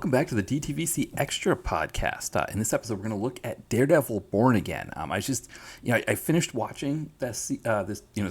welcome back to the DTVC Extra podcast. In this episode, we're going to look at Daredevil: Born Again. I finished watching this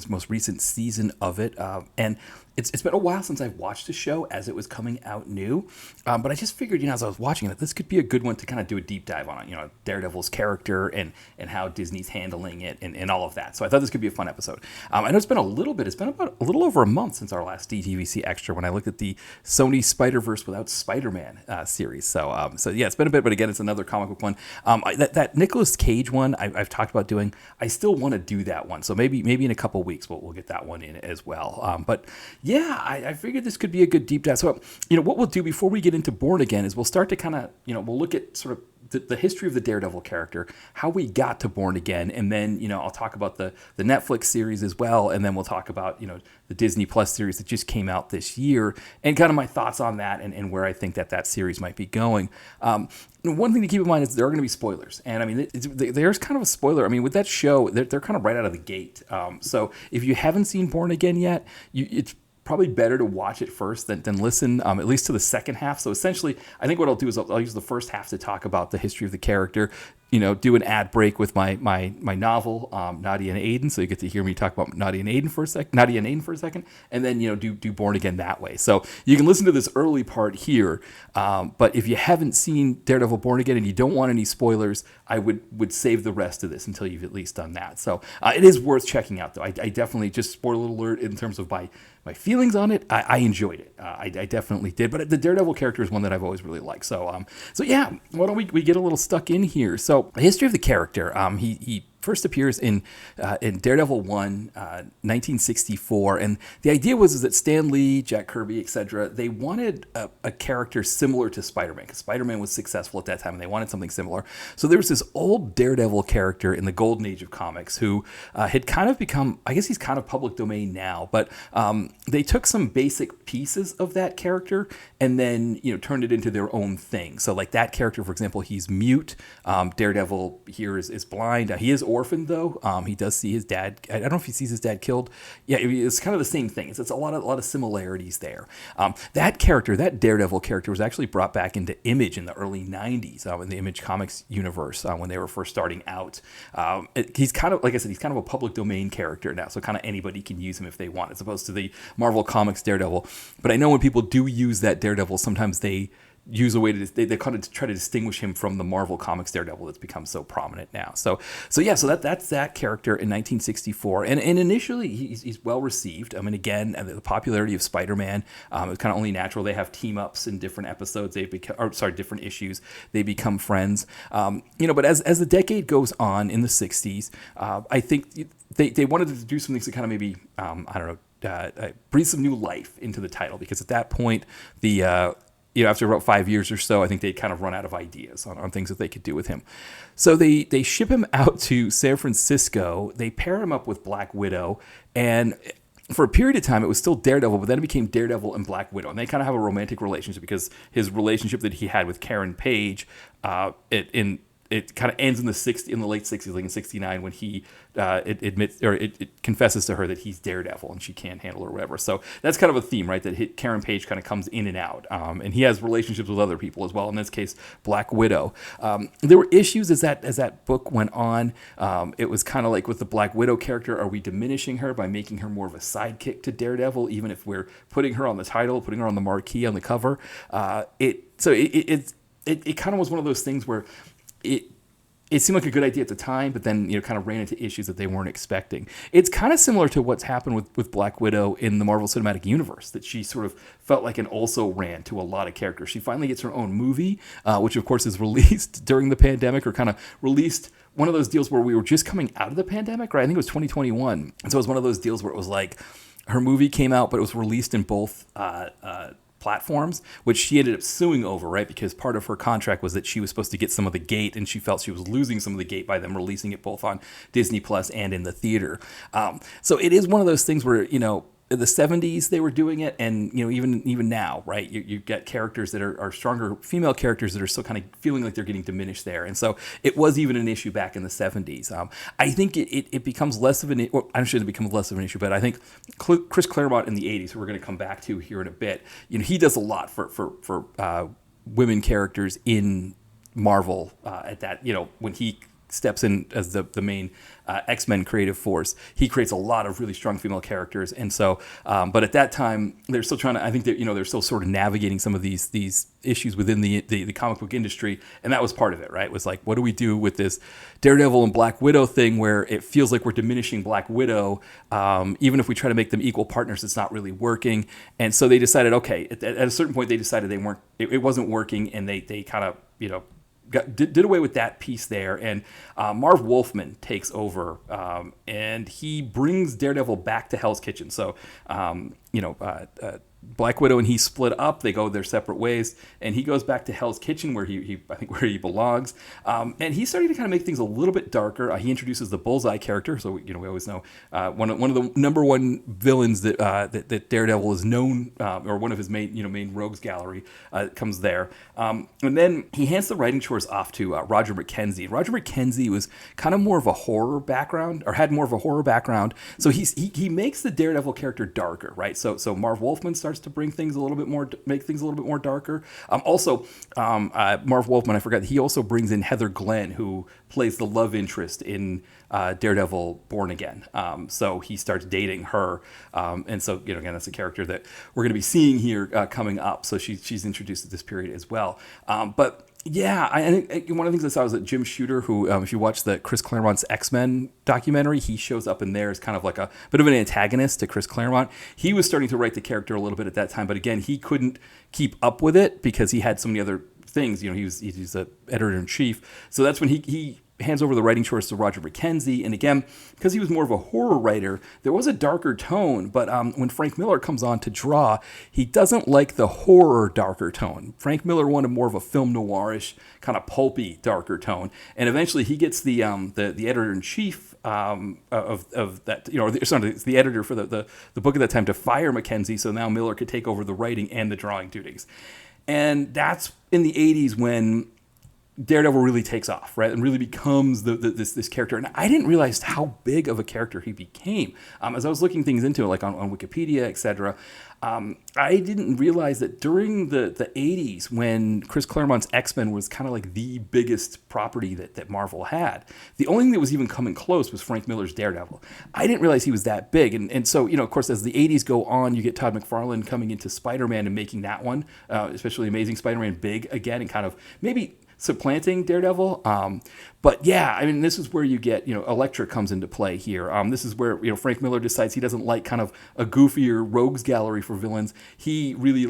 most recent season of it, and it's been a while since I've watched the show as it was coming out new. But I just figured, as I was watching it, this could be a good one to kind of do a deep dive on it. Daredevil's character and how Disney's handling it and all of that. So I thought this could be a fun episode. I know it's been about a little over a month since our last DTVC Extra when I looked at the Sony Spider-Verse without Spider-Man series. So yeah, it's been a bit, but again, it's another comic book one. That Nicolas Cage one I've talked about doing. I still want to do that one. So maybe in a couple weeks we'll get that one in as well. But yeah, I figured this could be a good deep dive. So what we'll do before we get into Born Again is we'll start to kind of we'll look at sort of the history of the Daredevil character, how we got to Born Again, and then I'll talk about the Netflix series as well, and then we'll talk about the Disney Plus series that just came out this year, and kind of my thoughts on that and where I think that series might be going. One thing to keep in mind is there are going to be spoilers, and there's kind of a spoiler. With that show, they're kind of right out of the gate. So if you haven't seen Born Again yet, it's probably better to watch it first than listen, at least to the second half. So essentially, I think what I'll do is I'll use the first half to talk about the history of the character, do an ad break with my novel, Nadia and Aiden. So you get to hear me talk about Nadia and Aiden for a second, and then, do Born Again that way. So you can listen to this early part here. But if you haven't seen Daredevil Born Again and you don't want any spoilers, I would save the rest of this until you've at least done that. So it is worth checking out, though. I definitely, just spoiler alert in terms of my feelings on it, I enjoyed it. I definitely did. But the Daredevil character is one that I've always really liked. So yeah, why don't we get a little stuck in here? So the history of the character, he first appears in Daredevil 1, 1964, and the idea was that Stan Lee, Jack Kirby, etc., they wanted a character similar to Spider-Man, because Spider-Man was successful at that time, and they wanted something similar. So there was this old Daredevil character in the golden age of comics who had kind of become, I guess he's kind of public domain now, but they took some basic pieces of that character and then turned it into their own thing. So like that character, for example, he's mute. Daredevil here is blind. He is orphaned, though. He does see his dad. I don't know if he sees his dad killed. Yeah, it's kind of the same thing. It's a lot of similarities there. That character, that Daredevil character, was actually brought back into Image in the early 90s, in the Image Comics universe, when they were first starting out. He's kind of, like I said, he's kind of a public domain character now, so kind of anybody can use him if they want, as opposed to the Marvel Comics Daredevil. But I know when people do use that Daredevil, sometimes they use a way to they kind of try to distinguish him from the Marvel Comics Daredevil that's become so prominent now. So that's that character in 1964, and initially he's well received. Again, the popularity of Spider-Man is kind of only natural. They have team ups in different episodes. Different issues. They become friends. But as the decade goes on in the 60s, I think they wanted to do some things to kind of maybe breathe some new life into the title, because at that point after about 5 years or so, I think they'd kind of run out of ideas on things that they could do with him. So they ship him out to San Francisco. They pair him up with Black Widow, and for a period of time, it was still Daredevil, but then it became Daredevil and Black Widow. And they kind of have a romantic relationship, because his relationship that he had with Karen Page, it kind of ends in the late 60s, like in 69, when he admits, or it confesses to her that he's Daredevil and she can't handle it or whatever. So that's kind of a theme, right? That Karen Page kind of comes in and out. And he has relationships with other people as well. In this case, Black Widow. There were issues as that book went on. It was kind of like with the Black Widow character, are we diminishing her by making her more of a sidekick to Daredevil, even if we're putting her on the title, putting her on the marquee, on the cover? It kind of was one of those things where it seemed like a good idea at the time, but then kind of ran into issues that they weren't expecting. It's kind of similar to what's happened with Black Widow in the Marvel Cinematic Universe, that she sort of felt like an also-ran to a lot of characters. She finally gets her own movie, which of course is released during the pandemic, or kind of released one of those deals where we were just coming out of the pandemic, right? I think it was 2021. And so it was one of those deals where it was like her movie came out, but it was released in both platforms, which she ended up suing over, right? Because part of her contract was that she was supposed to get some of the gate, and she felt she was losing some of the gate by them releasing it both on Disney Plus and in the theater. So it is one of those things where, in the 70s they were doing it, and even now, right, you get characters that are stronger female characters that are still kind of feeling like they're getting diminished there, and so it was even an issue back in the 70s. I think it becomes less of an, well, I'm sure it becomes less of an issue, but I think Chris Claremont in the 80s, who we're going to come back to here in a bit, he does a lot for women characters in Marvel at that, when he steps in as the main X-Men creative force, he creates a lot of really strong female characters. And so, but at that time, they're still trying to, I think that, they're still sort of navigating some of these issues within the comic book industry. And that was part of it, right? It was like, what do we do with this Daredevil and Black Widow thing where it feels like we're diminishing Black Widow? Even if we try to make them equal partners, it's not really working. And so they decided, okay, at a certain point, they decided it wasn't working, and they kind of, did away with that piece there, and Marv Wolfman takes over, and he brings Daredevil back to Hell's Kitchen. So, Black Widow and he split up; they go their separate ways, and he goes back to Hell's Kitchen where I think where he belongs. And he's starting to kind of make things a little bit darker. He introduces the Bullseye character, so we always know one of the number one villains that Daredevil is known, or one of his main rogues gallery comes there. And then he hands the writing chores off to Roger McKenzie. Roger McKenzie was kind of more of a horror background, or had more of a horror background. So he makes the Daredevil character darker, right? So Marv Wolfman starts to bring things make things a little bit more darker. Marv Wolfman, I forgot, he also brings in Heather Glenn, who plays the love interest in Daredevil Born Again. So he starts dating her. And so, again, that's a character that we're going to be seeing here coming up. So she's introduced at this period as well. But yeah, I think one of the things I saw was that Jim Shooter, who, if you watch the Chris Claremont's X-Men documentary, he shows up in there as kind of like a bit of an antagonist to Chris Claremont. He was starting to write the character a little bit at that time, but again, he couldn't keep up with it because he had so many other things. He's the editor-in-chief. So that's when he hands over the writing chores to Roger McKenzie. And again, because he was more of a horror writer, there was a darker tone. But when Frank Miller comes on to draw, he doesn't like the horror darker tone. Frank Miller wanted more of a film noirish, kind of pulpy darker tone. And eventually he gets the editor-in-chief of that, it's the editor for the book at that time, to fire McKenzie. So now Miller could take over the writing and the drawing duties. And that's in the 80s when Daredevil really takes off, right, and really becomes this character. And I didn't realize how big of a character he became. As I was looking things into it, like on Wikipedia, etc., I didn't realize that during the 80s, when Chris Claremont's X-Men was kind of like the biggest property that Marvel had, the only thing that was even coming close was Frank Miller's Daredevil. I didn't realize he was that big. And so, of course, as the 80s go on, you get Todd McFarlane coming into Spider-Man and making that one, especially Amazing Spider-Man, big again, and kind of maybe supplanting Daredevil. But yeah, I mean, this is where you get, Elektra comes into play here. This is where, Frank Miller decides he doesn't like kind of a goofier rogues gallery for villains. He really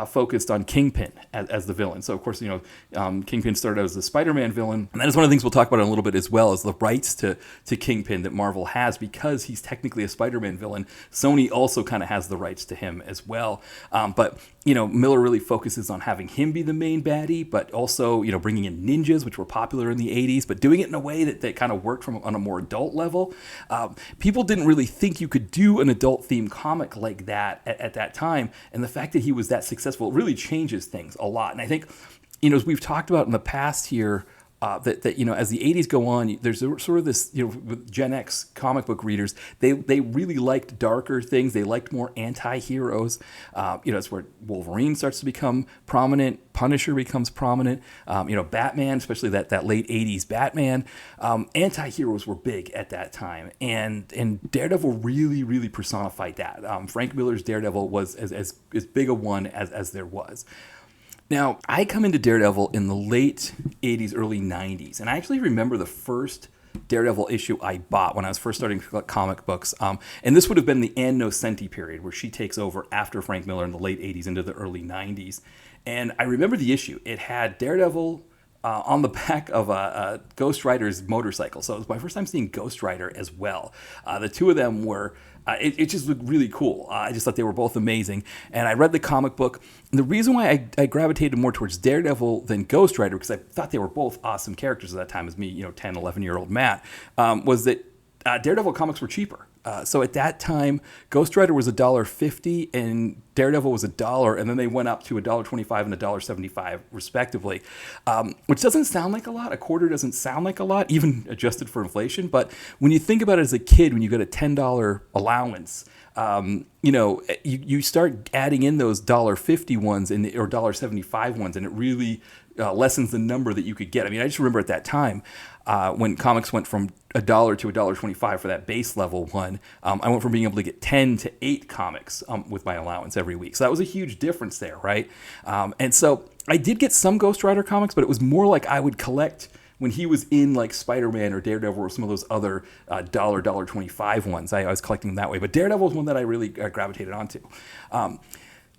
focused on Kingpin as the villain. So of course, Kingpin started out as the Spider-Man villain. And that is one of the things we'll talk about in a little bit as well, is the rights to Kingpin that Marvel has, because he's technically a Spider-Man villain. Sony also kind of has the rights to him as well. But Miller really focuses on having him be the main baddie, but also, bringing in ninjas, which were popular in the 80s, but doing it in a way that kind of worked on a more adult level. People didn't really think you could do an adult-themed comic like that at that time, and the fact that he was that successful really changes things a lot. And I think, as we've talked about in the past here, that as the 80s go on, there's sort of this, with Gen X comic book readers, they really liked darker things. They liked more anti-heroes. It's where Wolverine starts to become prominent. Punisher becomes prominent. Batman, especially that late 80s Batman. Anti-heroes were big at that time. And Daredevil really, really personified that. Frank Miller's Daredevil was as big a one as there was. Now, I come into Daredevil in the late 80s, early 90s, and I actually remember the first Daredevil issue I bought when I was first starting to collect comic books. And this would have been the Ann Nocenti period, where she takes over after Frank Miller in the late 80s into the early 90s. And I remember the issue. It had Daredevil on the back of a Ghost Rider's motorcycle. So it was my first time seeing Ghost Rider as well. The two of them were... It just looked really cool. I just thought they were both amazing. And I read the comic book. And the reason why I gravitated more towards Daredevil than Ghost Rider, because I thought they were both awesome characters at that time, as me, 10, 11-year-old Matt, was that Daredevil comics were cheaper. So at that time, Ghost Rider was $1.50 and Daredevil was $1, and then they went up to $1.25 and $1.75 respectively, which doesn't sound like a lot. A quarter doesn't sound like a lot, even adjusted for inflation. But when you think about it as a kid, when you get a $10 allowance, you start adding in those $1.50 ones or $1.75 ones, and it really lessens the number that you could get. I mean, I just remember at that time when comics went from $1 to $1.25 for that base level one, I went from being able to get 10 to 8 comics with my allowance every week. So that was a huge difference there, right? And so I did get some Ghost Rider comics, but it was more like I would collect when he was in like Spider-Man or Daredevil or some of those other $1.25 ones. I was collecting them that way. But Daredevil was one that I really gravitated onto.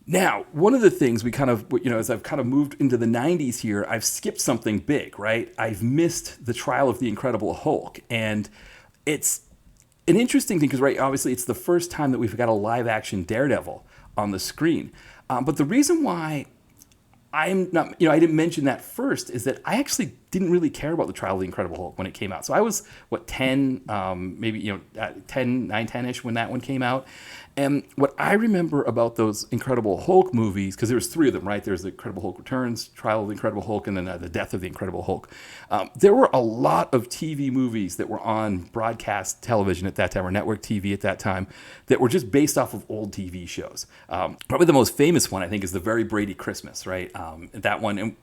Now, one of the things we kind of, as I've kind of moved into the 90s here, I've skipped something big, right? I've missed the trial of the Incredible Hulk. And it's an interesting thing because, right, obviously it's the first time that we've got a live action Daredevil on the screen. But the reason why I'm not, I didn't mention that first is that I actually didn't really care about the trial of the Incredible Hulk when it came out. So I was, 10, maybe, 10, 9, 10-ish when that one came out. And what I remember about those Incredible Hulk movies, because there was 3 of them, right? There's the Incredible Hulk Returns, Trial of the Incredible Hulk, and then the Death of the Incredible Hulk. There were a lot of TV movies that were on broadcast television at that time, or network TV at that time, that were just based off of old TV shows. Probably the most famous one, I think, is The Very Brady Christmas, right? That one, and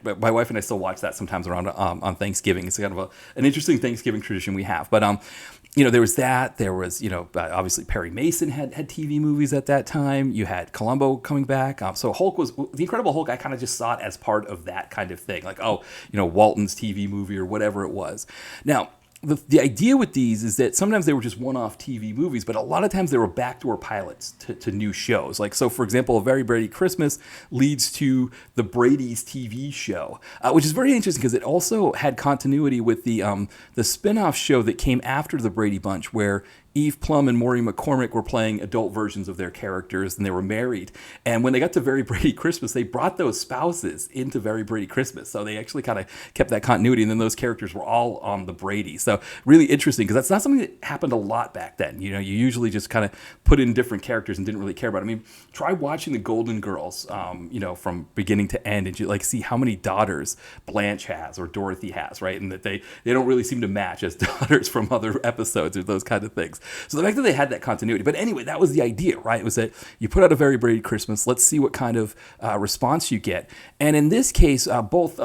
my wife and I still watch that sometimes around on Thanksgiving. It's kind of an interesting Thanksgiving tradition we have. But there was that. There was obviously Perry Mason had TV movies at that time. You had Columbo coming back. So Hulk was the Incredible Hulk. I kind of just saw it as part of that kind of thing, like Walton's TV movie or whatever it was. Now, the idea with these is that sometimes they were just one-off TV movies, but a lot of times they were backdoor pilots to new shows. Like, so for example, A Very Brady Christmas leads to the Brady's TV show, which is very interesting because it also had continuity with the spin-off show that came after the Brady Bunch, where Eve Plum and Maury McCormick were playing adult versions of their characters, and they were married. And when they got to Very Brady Christmas, they brought those spouses into Very Brady Christmas. So they actually kind of kept that continuity, and then those characters were all on the Brady. So really interesting, because that's not something that happened a lot back then. You usually just kind of put in different characters and didn't really care about it. I mean, try watching the Golden Girls, from beginning to end, and you see how many daughters Blanche has or Dorothy has, right? And that they don't really seem to match as daughters from other episodes or those kind of things. So the fact that they had that continuity. But anyway, that was the idea, right? It was that you put out A Very Brady Christmas. Let's see what kind of response you get. And in this case, both,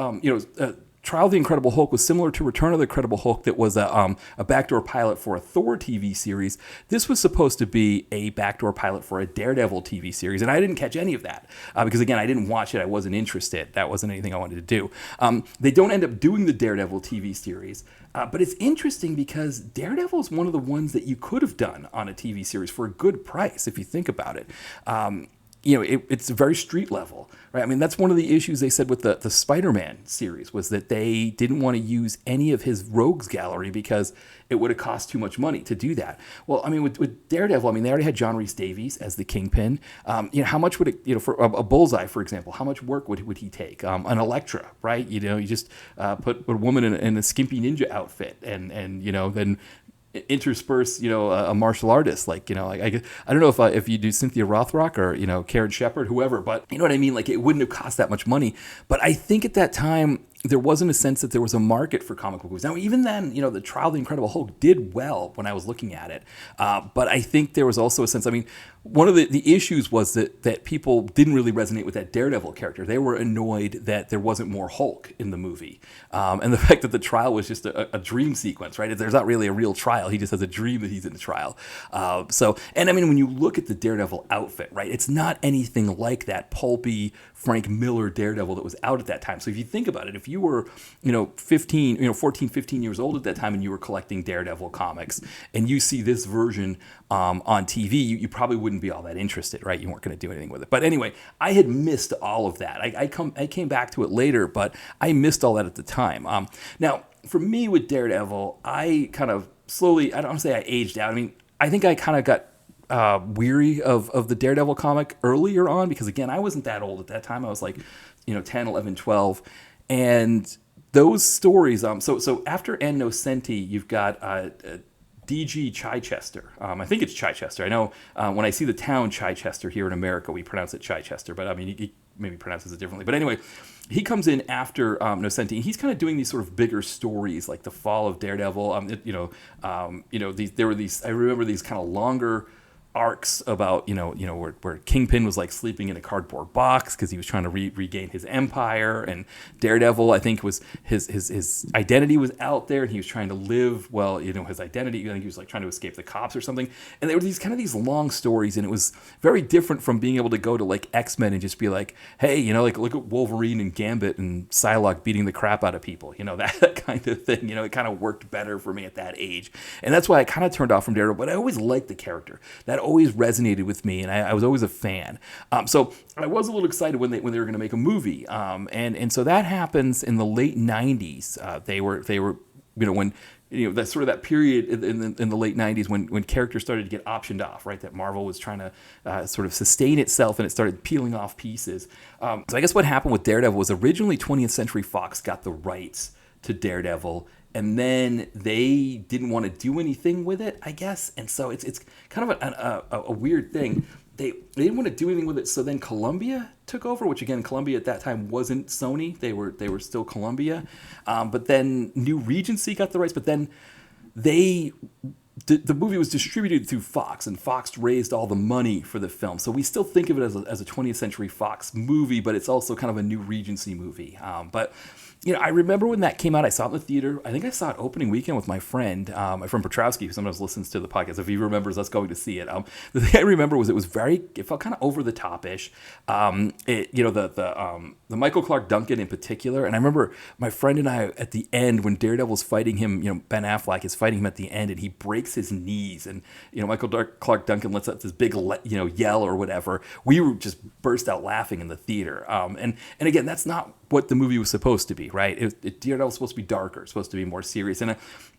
Trial of the Incredible Hulk was similar to Return of the Incredible Hulk, that was a backdoor pilot for a Thor TV series. This was supposed to be a backdoor pilot for a Daredevil TV series, and I didn't catch any of that because, again, I didn't watch it. I wasn't interested. That wasn't anything I wanted to do. They don't end up doing the Daredevil TV series, but it's interesting because Daredevil is one of the ones that you could have done on a TV series for a good price, if you think about it. It's very street level, right? I mean, that's one of the issues they said with the Spider-Man series, was that they didn't want to use any of his rogues gallery because it would have cost too much money to do that. Well, I mean, with Daredevil, I mean, they already had John Rhys Davies as the Kingpin. How much would it, for a Bullseye, for example, how much work would he take? An Elektra, right? You just put a woman in a skimpy ninja outfit and then intersperse, a martial artist, I don't know if you do Cynthia Rothrock or, Karen Shepard, whoever, but you know what I mean? Like, it wouldn't have cost that much money. But I think at that time, there wasn't a sense that there was a market for comic book movies. Now, even then, the Trial of the Incredible Hulk did well when I was looking at it. But I think there was also a sense, I mean, one of the issues was that people didn't really resonate with that Daredevil character. They were annoyed that there wasn't more Hulk in the movie. And the fact that the trial was just a dream sequence, right? There's not really a real trial. He just has a dream that he's in a trial. And I mean, when you look at the Daredevil outfit, right, it's not anything like that pulpy Frank Miller Daredevil that was out at that time. So if you think about it, if you were, 14, 15 years old at that time and you were collecting Daredevil comics and you see this version on TV, you probably wouldn't be all that interested, right? You weren't going to do anything with it. But anyway, I had missed all of that. I came back to it later, but I missed all that at the time. Now, for me with Daredevil, I kind of slowly, I don't want to say I aged out. I mean, I think I kind of got weary of the Daredevil comic earlier on because, again, I wasn't that old at that time. I was like, 10, 11, 12. And those stories, so after Ann Nocenti, you've got D.G. Chichester. I think it's Chichester. I know when I see the town Chichester here in America, we pronounce it Chichester, but I mean, he maybe pronounces it differently. But anyway, he comes in after Nocenti, and he's kind of doing these sort of bigger stories, like the fall of Daredevil. There were these. I remember these kind of longer arcs about where Kingpin was like sleeping in a cardboard box because he was trying to regain his empire, and Daredevil, I think, was his identity was out there and he was trying to live his identity. I think he was like trying to escape the cops or something. And there were these long stories, and it was very different from being able to go to like X-Men and just be like, hey, like look at Wolverine and Gambit and Psylocke beating the crap out of people, that kind of thing. It kind of worked better for me at that age, and that's why I kind of turned off from Daredevil. But I always liked the character. That always resonated with me, and I was always a fan. So I was a little excited when they were going to make a movie, and so that happens in the late '90s. They were when that's sort of that period in the late '90s when characters started to get optioned off, right? That Marvel was trying to sort of sustain itself, and it started peeling off pieces. So I guess what happened with Daredevil was originally 20th Century Fox got the rights to Daredevil, and then they didn't want to do anything with it, I guess. And so it's kind of a weird thing. They didn't want to do anything with it, so then Columbia took over, which again, Columbia at that time wasn't Sony. They were still Columbia. But then New Regency got the rights, but then the movie was distributed through Fox, and Fox raised all the money for the film. So we still think of it as a 20th Century Fox movie, but it's also kind of a New Regency movie. But I remember when that came out, I saw it in the theater. I think I saw it opening weekend with my friend Petrowski, who sometimes listens to the podcast, if he remembers us going to see it. The thing I remember was it felt kind of over the top-ish. The Michael Clark Duncan in particular, and I remember my friend and I at the end when Daredevil's fighting him, Ben Affleck is fighting him at the end, and he breaks his knees, and Michael Clark Duncan lets out this big yell or whatever. We were just burst out laughing in the theater. And again, that's not what the movie was supposed to be, right? Daredevil was supposed to be darker, supposed to be more serious. And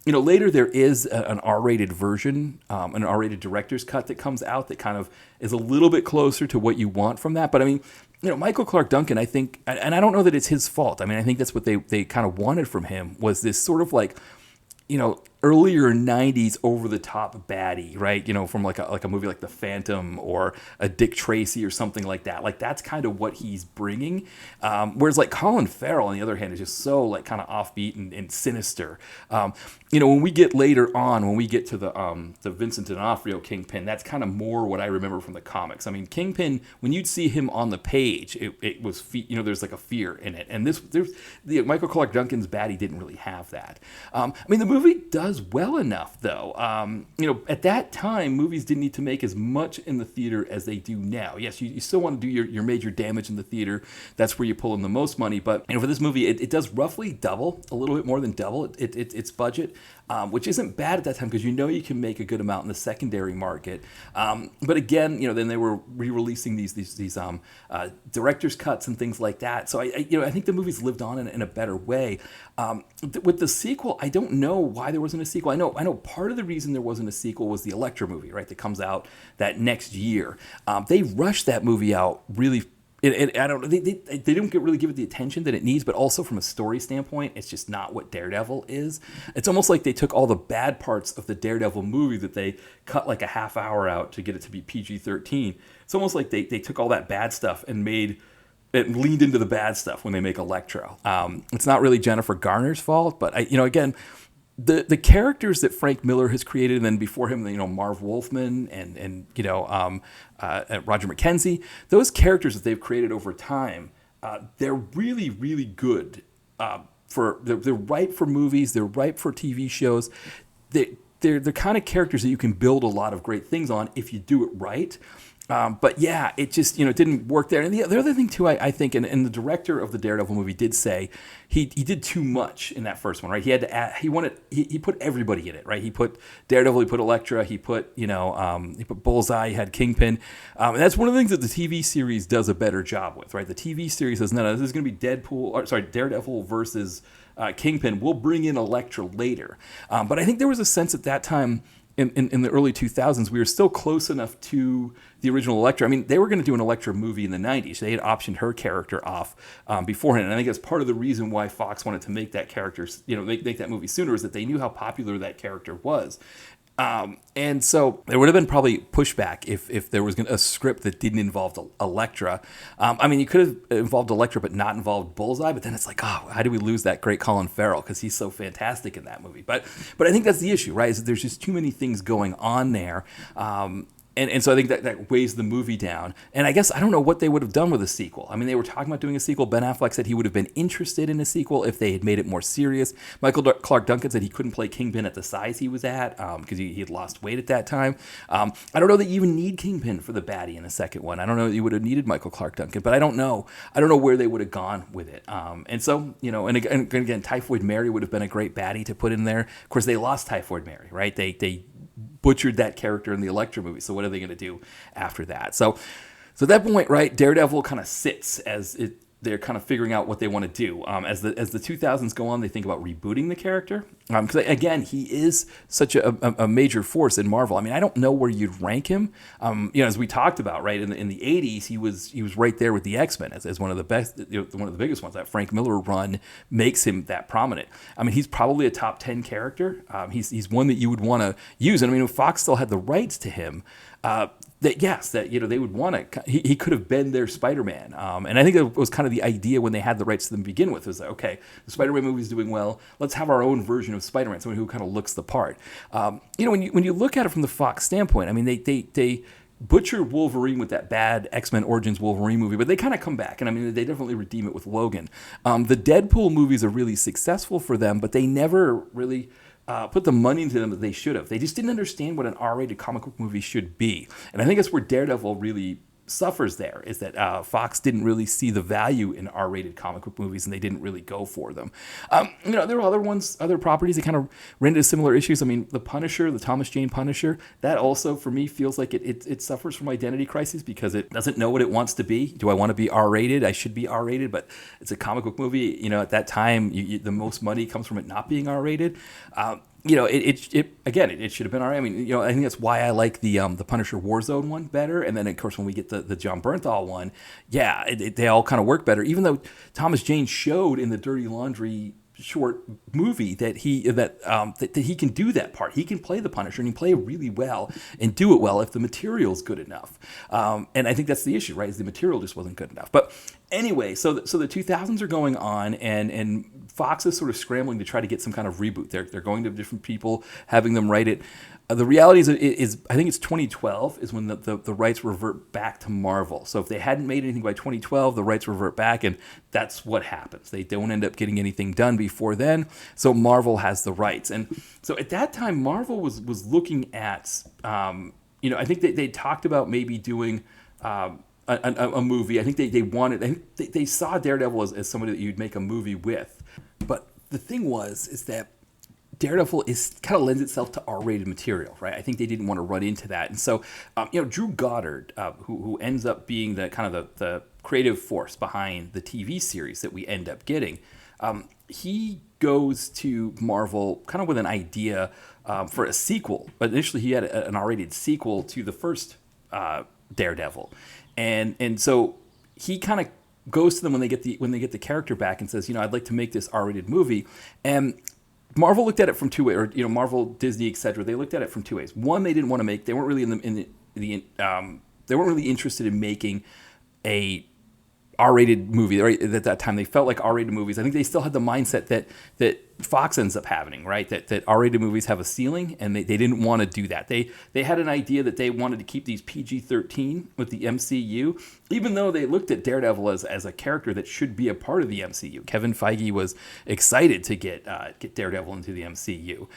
later there is an R-rated version, an R-rated director's cut that comes out that kind of is a little bit closer to what you want from that. But I mean, Michael Clark Duncan, I think, and I don't know that it's his fault. I mean, I think that's what they kind of wanted from him, was this sort of like, earlier 90s over-the-top baddie, right? From like a movie like The Phantom or a Dick Tracy or something like that. Like, that's kind of what he's bringing. Whereas like Colin Farrell, on the other hand, is just so like kind of offbeat and sinister. When we get later on, when we get to the Vincent D'Onofrio Kingpin, that's kind of more what I remember from the comics. I mean, Kingpin, when you'd see him on the page, it was, there's like a fear in it. And Michael Clark Duncan's baddie didn't really have that. I mean, the movie does well enough, though. At that time, movies didn't need to make as much in the theater as they do now. Yes, you still want to do your major damage in the theater. That's where you pull in the most money. But for this movie, it does roughly double, a little bit more than double its budget, which isn't bad at that time because you can make a good amount in the secondary market. But again, then they were re-releasing these director's cuts and things like that. So I think the movie's lived on in a better way. With the sequel, I don't know why there wasn't a sequel. I know part of the reason there wasn't a sequel was the Elektra movie, right? That comes out that next year. They rushed that movie out really. I don't know. They don't really give it the attention that it needs, but also from a story standpoint, it's just not what Daredevil is. It's almost like they took all the bad parts of the Daredevil movie that they cut like a half hour out to get it to be PG-13. It's almost like they took all that bad stuff and leaned into the bad stuff when they make Electro. It's not really Jennifer Garner's fault, but again, the characters that Frank Miller has created, and then before him, Marv Wolfman and Roger McKenzie, those characters that they've created over time, they're really, really good. They're ripe for movies. They're ripe for TV shows. They're the kind of characters that you can build a lot of great things on if you do it right. But yeah, it just, it didn't work there. And the other thing too, I think, and the director of the Daredevil movie did say he did too much in that first one, right? He had to add, he put everybody in it, right? He put Daredevil, he put Elektra, he put Bullseye, he had Kingpin. And that's one of the things that the TV series does a better job with, right? The TV series says, no, this is going to be Daredevil versus Kingpin. We'll bring in Elektra later. But I think there was a sense at that time, in the early 2000s, we were still close enough to the original Elektra. I mean, they were going to do an Elektra movie in the 90s. They had optioned her character off beforehand. And I think that's part of the reason why Fox wanted to make that character, make that movie sooner, is that they knew how popular that character was. And so there would have been probably pushback if there was a script that didn't involve Elektra. I mean, you could have involved Elektra but not involved Bullseye, but then it's like, oh, how do we lose that great Colin Farrell, because he's so fantastic in that movie. But I think that's the issue, right, is that there's just too many things going on there. And so I think that weighs the movie down. And I guess I don't know what they would have done with a sequel. I mean, they were talking about doing a sequel. Ben Affleck said he would have been interested in a sequel if they had made it more serious. Michael Clark Duncan said he couldn't play Kingpin at the size he was at because he had lost weight at that time. I don't know that you even need Kingpin for the baddie in a second one. I don't know that you would have needed Michael Clark Duncan, but I don't know. I don't know where they would have gone with it. And so, and again, Typhoid Mary would have been a great baddie to put in there. Of course, they lost Typhoid Mary, right? They butchered that character in the Elektra movie. So what are they going to do after that? So at that point, right, Daredevil kind of sits as they're kind of figuring out what they want to do. As the 2000s go on, they think about rebooting the character. Because again, he is such a major force in Marvel. I mean, I don't know where you'd rank him. As we talked about, right, in the 80s, he was right there with the X-Men as one of the best, one of the biggest ones. That Frank Miller run makes him that prominent. I mean, he's probably a top 10 character. He's one that you would want to use. And I mean, if Fox still had the rights to him, they would want to. He could have been their Spider-Man, and I think that was kind of the idea when they had the rights to them to begin with. Was like, okay, the Spider-Man movie is doing well. Let's have our own version of Spider-Man, someone who kind of looks the part. When you look at it from the Fox standpoint, I mean, they butchered Wolverine with that bad X-Men Origins Wolverine movie, but they kind of come back, and I mean, they definitely redeem it with Logan. The Deadpool movies are really successful for them, but they never really put the money into them that they should have. They just didn't understand what an R-rated comic book movie should be. And I think that's where Daredevil really suffers there, is that Fox didn't really see the value in R-rated comic book movies, and they didn't really go for them. There were other properties that kind of ran into similar issues. I mean, the Punisher, the Thomas Jane Punisher, that also for me feels like it suffers from identity crisis because it doesn't know what it wants to be. Do I want to be R-rated? I should be R-rated, but it's a comic book movie. At that time, the most money comes from it not being R-rated. It should have been all right. I mean, I think that's why I like the Punisher Warzone one better. And then, of course, when we get the John Bernthal one, they all kind of work better. Even though Thomas Jane showed in the Dirty Laundry short movie that he can do that part. He can play the Punisher, and he can play it really well and do it well if the material's good enough. And I think that's the issue, right? Is the material just wasn't good enough. But anyway, so the 2000s are going on, and Fox is sort of scrambling to try to get some kind of reboot. They're going to different people, having them write it. The reality is I think it's 2012 is when the rights revert back to Marvel. So if they hadn't made anything by 2012, the rights revert back, and that's what happens. They don't end up getting anything done before then, so Marvel has the rights. And so at that time, Marvel was looking at, I think they talked about maybe doing a movie. I think they wanted, I think they saw Daredevil as somebody that you'd make a movie with. But the thing is that Daredevil kind of lends itself to R-rated material, right? I think they didn't want to run into that, and so Drew Goddard, who ends up being the creative force behind the TV series that we end up getting, he goes to Marvel kind of with an idea for a sequel. But initially, he had an R-rated sequel to the first Daredevil, and so he kind of goes to them when they get the character back and says, I'd like to make this R-rated movie, and Marvel looked at it from two ways, or Marvel, Disney, etc. They looked at it from two ways. One, they didn't want to make. They weren't really they weren't really interested in making a R-rated movie, right? At that time, they felt like R-rated movies. I think they still had the mindset that Fox ends up having, right? That R-rated movies have a ceiling, and they didn't want to do that. They had an idea that they wanted to keep these PG-13 with the MCU, even though they looked at Daredevil as a character that should be a part of the MCU. Kevin Feige was excited to get Daredevil into the MCU,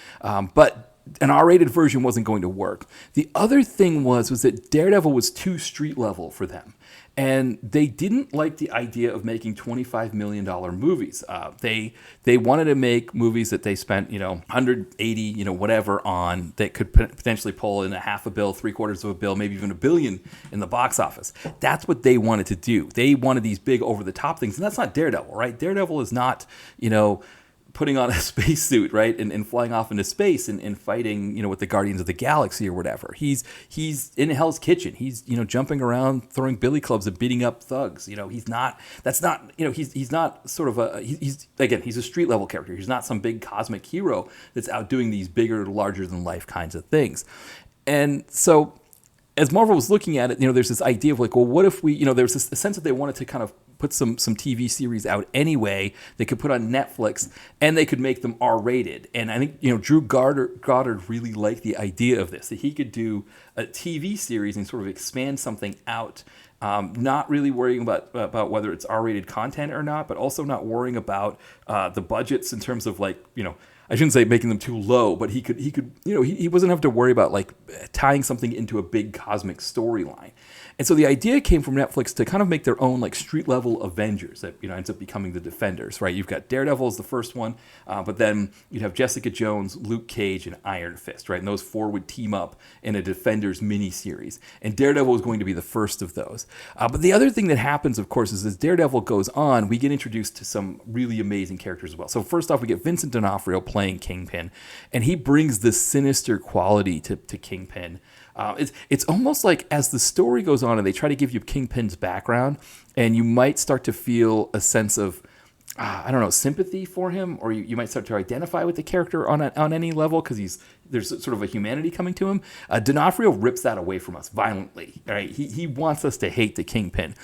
but an R-rated version wasn't going to work. The other thing was that Daredevil was too street level for them. And they didn't like the idea of making $25 million movies. They wanted to make movies that they spent, 180, whatever on, that could potentially pull in a half a bill, $750 million, maybe even $1 billion in the box office. That's what they wanted to do. They wanted these big over the top things, and that's not Daredevil, right? Daredevil is not, putting on a spacesuit, right, and flying off into space and fighting, with the Guardians of the Galaxy or whatever. He's in Hell's Kitchen. He's jumping around, throwing billy clubs and beating up thugs. He's not. That's not. He's not sort of a. He's a street level character. He's not some big cosmic hero that's out doing these bigger, larger than life kinds of things. And so, as Marvel was looking at it, there's this idea of like, well, what if we, there's this sense that they wanted to kind of put some TV series out anyway. They could put on Netflix and they could make them R-rated. And I think, Drew Goddard really liked the idea of this, that he could do a TV series and sort of expand something out. Not really worrying about whether it's R-rated content or not, but also not worrying about the budgets in terms of like, I shouldn't say making them too low, but he could, he wasn't have to worry about like tying something into a big cosmic storyline. And so the idea came from Netflix to kind of make their own like street level Avengers that ends up becoming the Defenders, right? You've got Daredevil as the first one, but then you'd have Jessica Jones, Luke Cage, and Iron Fist, right? And those four would team up in a Defenders miniseries, and Daredevil was going to be the first of those. But the other thing that happens, of course, is as Daredevil goes on, we get introduced to some really amazing characters as well. So first off, we get Vincent D'Onofrio playing Kingpin, and he brings this sinister quality to Kingpin. It's almost like as the story goes on and they try to give you Kingpin's background, and you might start to feel a sense of, sympathy for him, or you might start to identify with the character on any level because there's sort of a humanity coming to him. D'Onofrio rips that away from us violently. Right? He wants us to hate the Kingpin.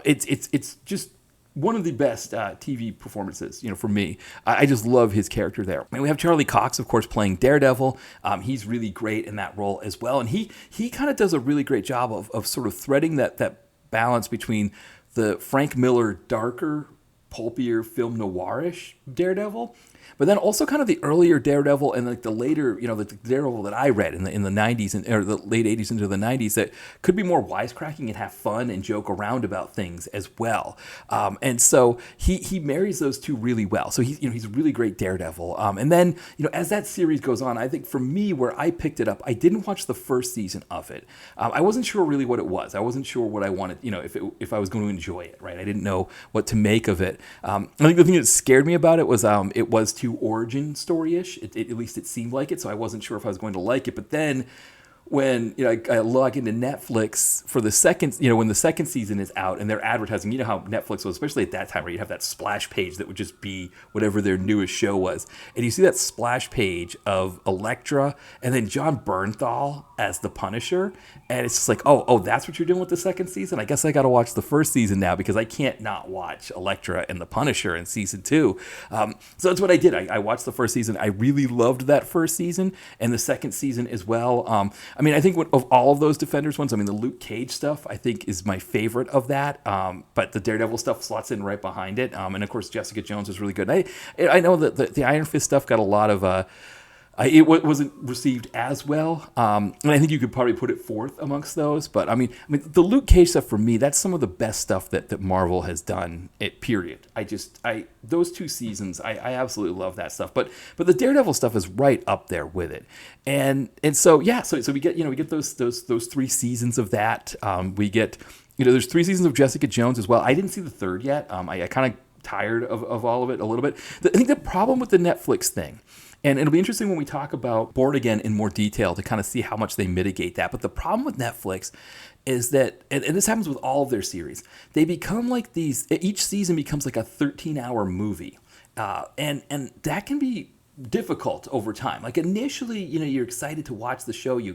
It's just one of the best TV performances, for me. I just love his character there. And we have Charlie Cox, of course, playing Daredevil. He's really great in that role as well. And he kind of does a really great job of sort of threading that balance between the Frank Miller darker, pulpier, film noirish Daredevil, but then also kind of the earlier Daredevil and like the later, the Daredevil that I read in the 90s or the late 80s into the 90s that could be more wisecracking and have fun and joke around about things as well. And so he marries those two really well. So he's a really great Daredevil. And then, as that series goes on, I think for me, where I picked it up, I didn't watch the first season of it. I wasn't sure really what it was. I wasn't sure what I wanted, if I was going to enjoy it, right? I didn't know what to make of it. I think the thing that scared me about it was too origin story-ish. At least it seemed like it, so I wasn't sure if I was going to like it. But then when I log into Netflix for the second, when the second season is out and they're advertising, how Netflix was, especially at that time, where you'd have that splash page that would just be whatever their newest show was. And you see that splash page of Elektra and then John Bernthal as the Punisher. And it's just like, oh, that's what you're doing with the second season? I guess I got to watch the first season now because I can't not watch Elektra and the Punisher in season 2. So that's what I did. I watched the first season. I really loved that first season and the second season as well. I think of all of those Defenders ones, the Luke Cage stuff, I think, is my favorite of that. But the Daredevil stuff slots in right behind it. And, of course, Jessica Jones is really good. I know that the Iron Fist stuff got a lot of... it wasn't received as well. And I think you could probably put it fourth amongst those. But, the Luke Cage stuff, for me, that's some of the best stuff that Marvel has done, period. Those 2 seasons, I absolutely love that stuff. But the Daredevil stuff is right up there with it. And so, yeah, so we get those 3 seasons of that. We get, there's 3 seasons of Jessica Jones as well. I didn't see the third yet. I kind of tired of all of it a little bit. I think the problem with the Netflix thing, and it'll be interesting when we talk about Born Again in more detail to kind of see how much they mitigate that. But the problem with Netflix is that, and this happens with all of their series, they become like these, each season becomes like a 13-hour movie. And that can be difficult over time. Like initially, you're excited to watch the show, you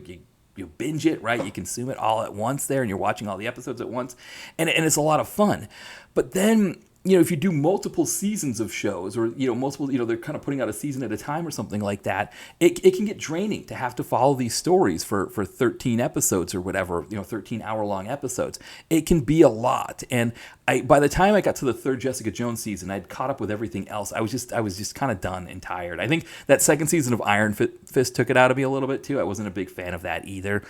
binge it, right? You consume it all at once there, and you're watching all the episodes at once. And it's a lot of fun. But then, if you do multiple seasons of shows or, multiple, they're kind of putting out a season at a time or something like that, it can get draining to have to follow these stories for 13 episodes or whatever, 13-hour-long episodes. It can be a lot. And by the time I got to the third Jessica Jones season, I'd caught up with everything else. I was just kind of done and tired. I think that second season of Iron Fist took it out of me a little bit too. I wasn't a big fan of that either.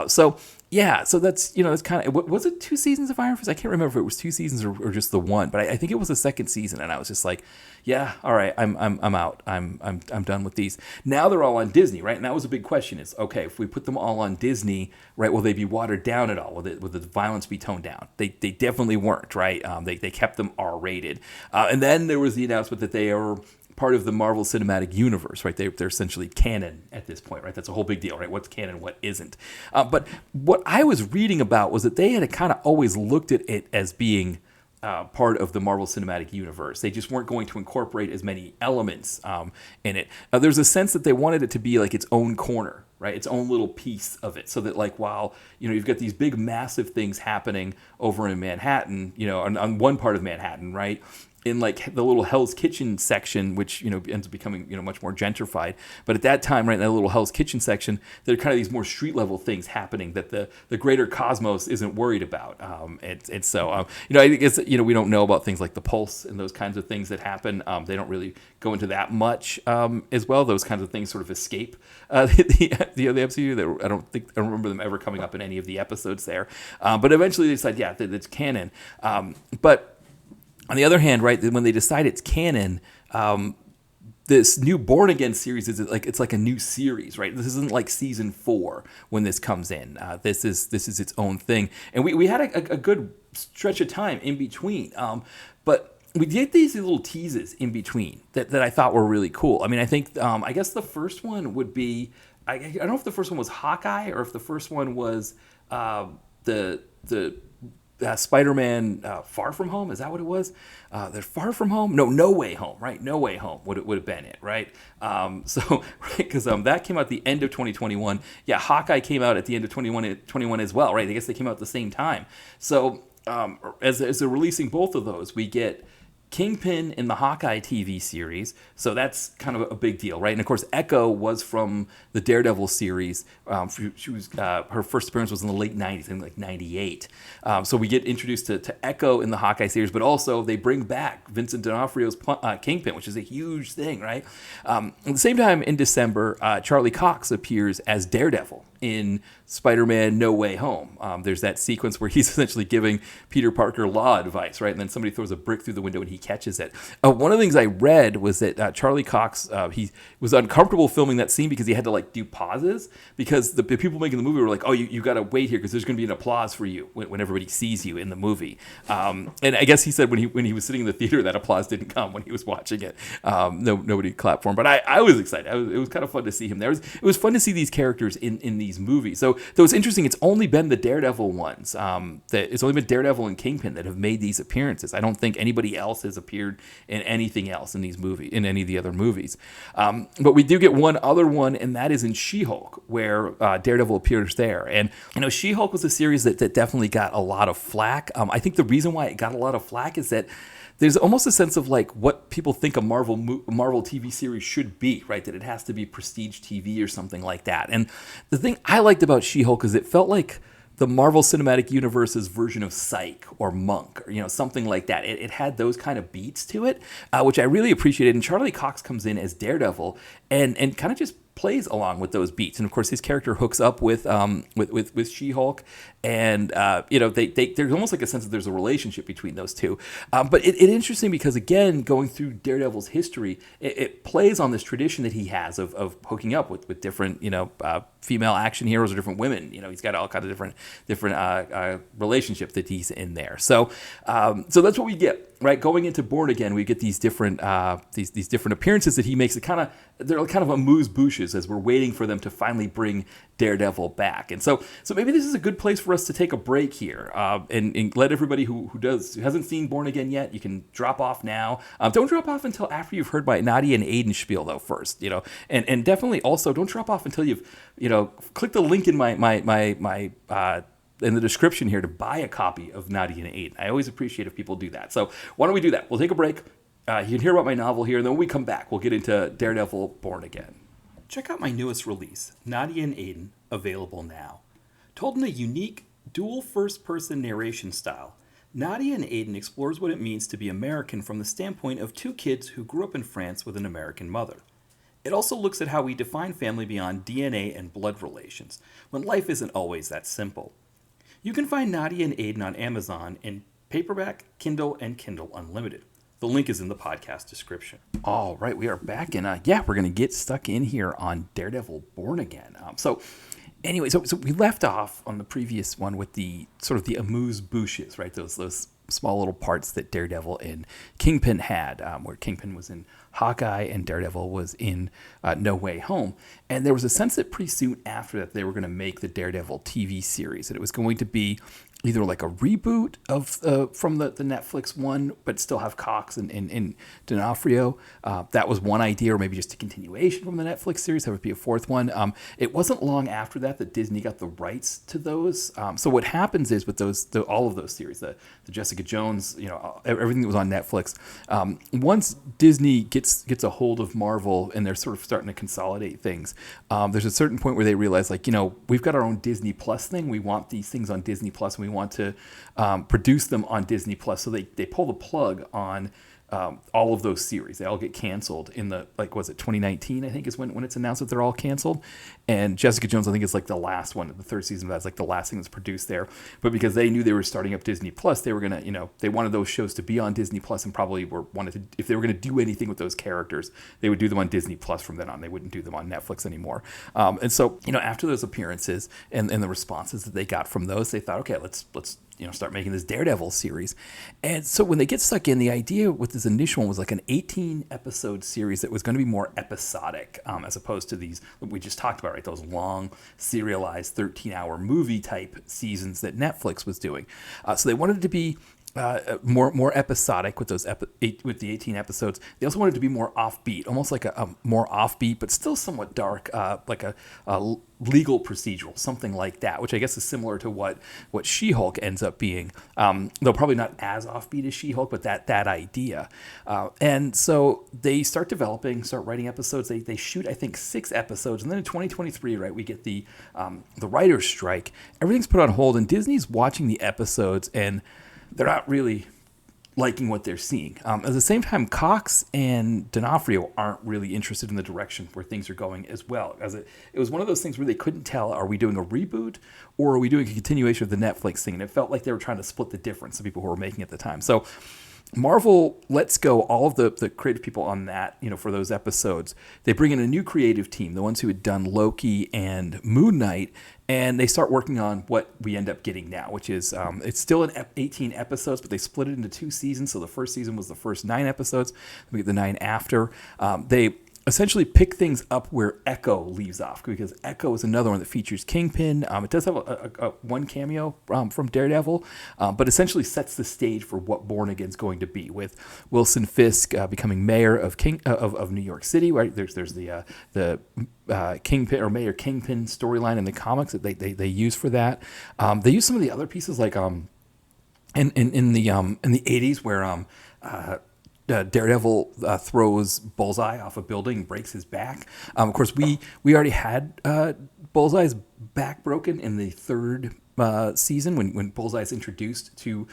So that's, that's kind of, was it 2 seasons of Iron Fist? I can't remember if it was 2 seasons or just the one, but I think it was the second season, and I was just like, yeah, all right, I'm out. I'm done with these. Now they're all on Disney, right? And that was a big question: is okay, if we put them all on Disney, right? Will they be watered down at all? Will the violence be toned down? They definitely weren't, right? They kept them R-rated, and then there was the announcement that they are part of the Marvel Cinematic Universe, right? They're essentially canon at this point, right? That's a whole big deal, right? What's canon, what isn't. But what I was reading about was that they had kind of always looked at it as being part of the Marvel Cinematic Universe. They just weren't going to incorporate as many elements in it. There's a sense that they wanted it to be like its own corner, right? Its own little piece of it, so that like while you've got these big massive things happening over in Manhattan, on one part of Manhattan, right? In like the little Hell's Kitchen section, which ends up becoming much more gentrified. But at that time, right in that little Hell's Kitchen section, there are kind of these more street level things happening that the greater cosmos isn't worried about. And so I guess we don't know about things like the Pulse and those kinds of things that happen. They don't really go into that much as well. Those kinds of things sort of escape the MCU. That I don't remember them ever coming up in any of the episodes there. But eventually they decide, that it's canon. But on the other hand, right, when they decide it's canon, this new Born Again series it's like a new series, right? This isn't like season 4 when this comes in. This is its own thing, and we had a good stretch of time in between, but we did these little teases in between that I thought were really cool. I mean, I think I guess the first one would be I don't know if the first one was Hawkeye or if the first one was the Spider-Man Far From Home. Is that what it was? They're Far From Home? No Way Home, right? No Way Home would have been it, right? Because that came out at the end of 2021. Yeah, Hawkeye came out at the end of 2021 as well, right? I guess they came out at the same time. So as they're releasing both of those, we get Kingpin in the Hawkeye TV series, so that's kind of a big deal, right? And of course, Echo was from the Daredevil series. She was her first appearance was in the late 90s, I think like 98. So we get introduced to Echo in the Hawkeye series, but also they bring back Vincent D'Onofrio's Kingpin, which is a huge thing, right? At the same time, in December, Charlie Cox appears as Daredevil in Spider-Man No Way Home. There's that sequence where he's essentially giving Peter Parker law advice, right? And then somebody throws a brick through the window and he catches it. One of the things I read was that Charlie Cox, he was uncomfortable filming that scene because he had to like do pauses because the people making the movie were like, oh, you got to wait here because there's going to be an applause for you when everybody sees you in the movie. And I guess he said when he was sitting in the theater, that applause didn't come when he was watching it. Nobody clapped for him. But I was excited. It was kind of fun to see him there. It was fun to see these characters in these movies. So though it's interesting, it's only been the Daredevil ones. It's only been Daredevil and Kingpin that have made these appearances. I don't think anybody else has appeared in anything else in any of the other movies. But we do get one other one, and that is in She-Hulk, where Daredevil appears there. And She-Hulk was a series that definitely got a lot of flack. I think the reason why it got a lot of flack is that there's almost a sense of like what people think a Marvel TV series should be, right? That it has to be prestige TV or something like that. And the thing I liked about She-Hulk is it felt like the Marvel Cinematic Universe's version of Psych or Monk, or something like that. It had those kind of beats to it, which I really appreciated. And Charlie Cox comes in as Daredevil and kind of just plays along with those beats, and of course his character hooks up with She-Hulk, and there's almost like a sense that there's a relationship between those two. But it's interesting because again, going through Daredevil's history, it plays on this tradition that he has of hooking up with different female action heroes or different women. He's got all kinds of different relationships that he's in there. So that's what we get. Right, going into Born Again, we get these different these different appearances that he makes. They're kind of amuse-bouches as we're waiting for them to finally bring Daredevil back. And so maybe this is a good place for us to take a break here and let everybody who hasn't seen Born Again yet, you can drop off now. Don't drop off until after you've heard my Nadia and Aiden spiel though first, and definitely also don't drop off until you've click the link in my in the description here to buy a copy of Nadia and Aiden. I always appreciate if people do that. So why don't we do that? We'll take a break. You can hear about my novel here, and then when we come back, we'll get into Daredevil Born Again. Check out my newest release, Nadia and Aiden, available now. Told in a unique, dual first-person narration style, Nadia and Aiden explores what it means to be American from the standpoint of two kids who grew up in France with an American mother. It also looks at how we define family beyond DNA and blood relations, when life isn't always that simple. You can find Nadia and Aiden on Amazon in paperback, Kindle, and Kindle Unlimited. The link is in the podcast description. All right, we are back, and we're going to get stuck in here on Daredevil Born Again. So we left off on the previous one with the sort of the amuse-bouches, right? Those small little parts that Daredevil and Kingpin had, where Kingpin was in Hawkeye and Daredevil was in No Way Home. And there was a sense that pretty soon after that they were going to make the Daredevil TV series, and it was going to be either like a reboot of from the Netflix one, but still have Cox and D'Onofrio. That was one idea, or maybe just a continuation from the Netflix series. That would be a fourth one. It wasn't long after that Disney got the rights to those. So what happens is with all of those series, the Jessica Jones, everything that was on Netflix. Once Disney gets a hold of Marvel and they're sort of starting to consolidate things, there's a certain point where they realize, we've got our own Disney Plus thing. We want these things on Disney Plus, and we want to produce them on Disney Plus. So they pull the plug on all of those series. They all get canceled in the, 2019, I think is when it's announced that they're all canceled. And Jessica Jones, I think, is the last one. The third season of that's the last thing that's produced there. But because they knew they were starting up Disney Plus, they were going to, they wanted those shows to be on Disney Plus, and probably wanted to, if they were going to do anything with those characters, they would do them on Disney Plus from then on. They wouldn't do them on Netflix anymore. And so, after those appearances and the responses that they got from those, they thought, okay, let's start making this Daredevil series. And so when they get stuck in, the idea with this initial one was an 18 episode series that was going to be more episodic, as opposed to these we just talked about, right? Those long serialized 13-hour movie type seasons that Netflix was doing. So they wanted it to be more episodic with with the 18 episodes. They also wanted it to be more offbeat, almost like a more offbeat, but still somewhat dark, like a legal procedural, something like that, which I guess is similar to what She-Hulk ends up being, though probably not as offbeat as She-Hulk, but that idea. And so they start writing episodes. They shoot, I think, 6 episodes, and then in 2023, right, we get the writer's strike. Everything's put on hold, and Disney's watching the episodes, and they're not really liking what they're seeing. At the same time, Cox and D'Onofrio aren't really interested in the direction where things are going as well. As it was one of those things where they couldn't tell, are we doing a reboot or are we doing a continuation of the Netflix thing? And it felt like they were trying to split the difference, the people who were making it at the time. So Marvel lets go all of the creative people on that, for those episodes. They bring in a new creative team, the ones who had done Loki and Moon Knight, and they start working on what we end up getting now, which is it's still 18 episodes, but they split it into 2 seasons. So the first season was the first 9 episodes. We get the 9 after. They essentially pick things up where Echo leaves off, because Echo is another one that features Kingpin. It does have a one cameo from Daredevil, but essentially sets the stage for what Born Again is going to be, with Wilson Fisk becoming mayor of New York City. Right, there's the Kingpin or Mayor Kingpin storyline in the comics that they use for that. They use some of the other pieces in the 80s where Daredevil throws Bullseye off a building and breaks his back. Of course, we already had Bullseye's back broken in the third season when Bullseye is introduced to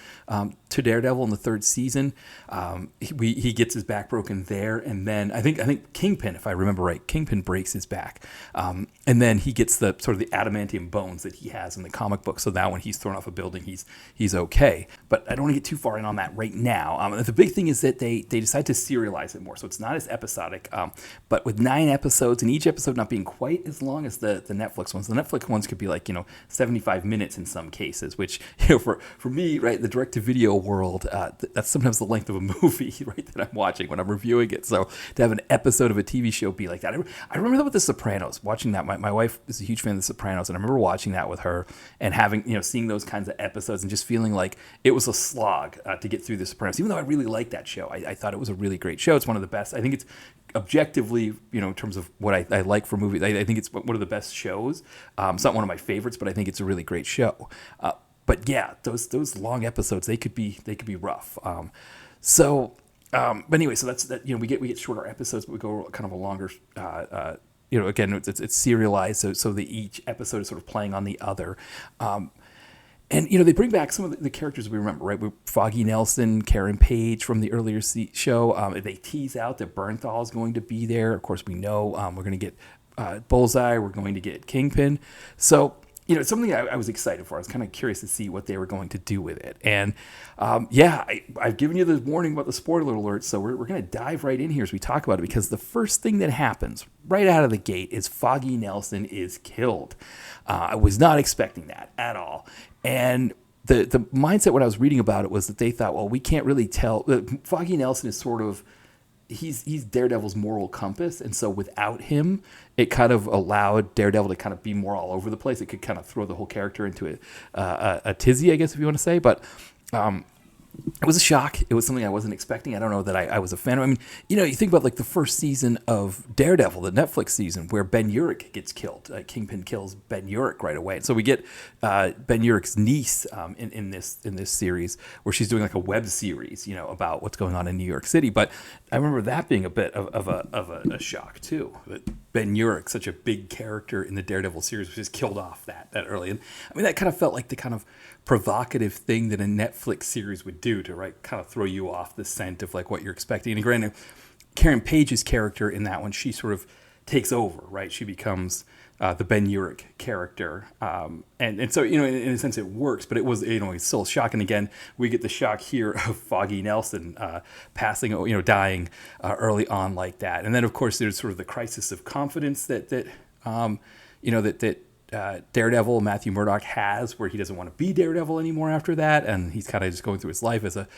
Daredevil in the third season. He gets his back broken there, and then I think Kingpin, if I remember right, Kingpin breaks his back, and then he gets the sort of the adamantium bones that he has in the comic book. So that when he's thrown off a building, he's okay. But I don't want to get too far in on that right now. The big thing is that they decide to serialize it more, so it's not as episodic. But with 9 episodes, and each episode not being quite as long as the Netflix ones. The Netflix ones could be 75 minutes in some cases, which for me, right, the direct-to-video world, that's sometimes the length of a movie, right, that I'm watching when I'm reviewing it. So to have an episode of a TV show be like that, I remember that with The Sopranos. Watching that, my wife is a huge fan of The Sopranos, and I remember watching that with her and having seeing those kinds of episodes and just feeling like it was a slog to get through The Sopranos. Even though I really liked that show, I thought it was a really great show. It's one of the best. I think it's objectively, in terms of what I like for movies, I think it's one of the best shows. It's not one of my favorites, but I think it's a really great show. But yeah, those long episodes, they could be rough. But anyway, so that's that. We get shorter episodes, but we go kind of a longer. Again, it's serialized, so each episode is sort of playing on the other. And, they bring back some of the characters we remember, right? Foggy Nelson, Karen Page from the earlier show. They tease out that Bernthal is going to be there. Of course, we know we're going to get Bullseye. We're going to get Kingpin. So, it's something I was excited for. I was kind of curious to see what they were going to do with it. And, I've given you the warning about the spoiler alert, so we're going to dive right in here as we talk about it, because the first thing that happens right out of the gate is Foggy Nelson is killed. I was not expecting that at all. And the mindset when I was reading about it was that they thought, well, we can't really tell. Foggy Nelson is sort of he's Daredevil's moral compass, and so without him, it kind of allowed Daredevil to kind of be more all over the place. It could kind of throw the whole character into a tizzy, I guess, if you want to say. But it was a shock. It was something I wasn't expecting. I don't know that I was a fan of. I mean, you think about like the first season of Daredevil, the Netflix season, where Ben Urich gets killed. Kingpin kills Ben Urich right away. And so we get Ben Urich's niece in this series, where she's doing like a web series, about what's going on in New York City. But I remember that being a bit of a shock too. That Ben Urich, such a big character in the Daredevil series, was just killed off that early. And I mean, that kind of felt like the kind of provocative thing that a Netflix series would do to kind of throw you off the scent of like what you're expecting. And granted, Karen Page's character in that one, she sort of takes over, right? She becomes the Ben Urich character, and so in a sense it works, but it was it's still shocking. Again, we get the shock here of Foggy Nelson passing, dying early on like that, and then of course there's sort of the crisis of confidence that Daredevil, Matthew Murdock, has, where he doesn't want to be Daredevil anymore after that, and he's kind of just going through his life as a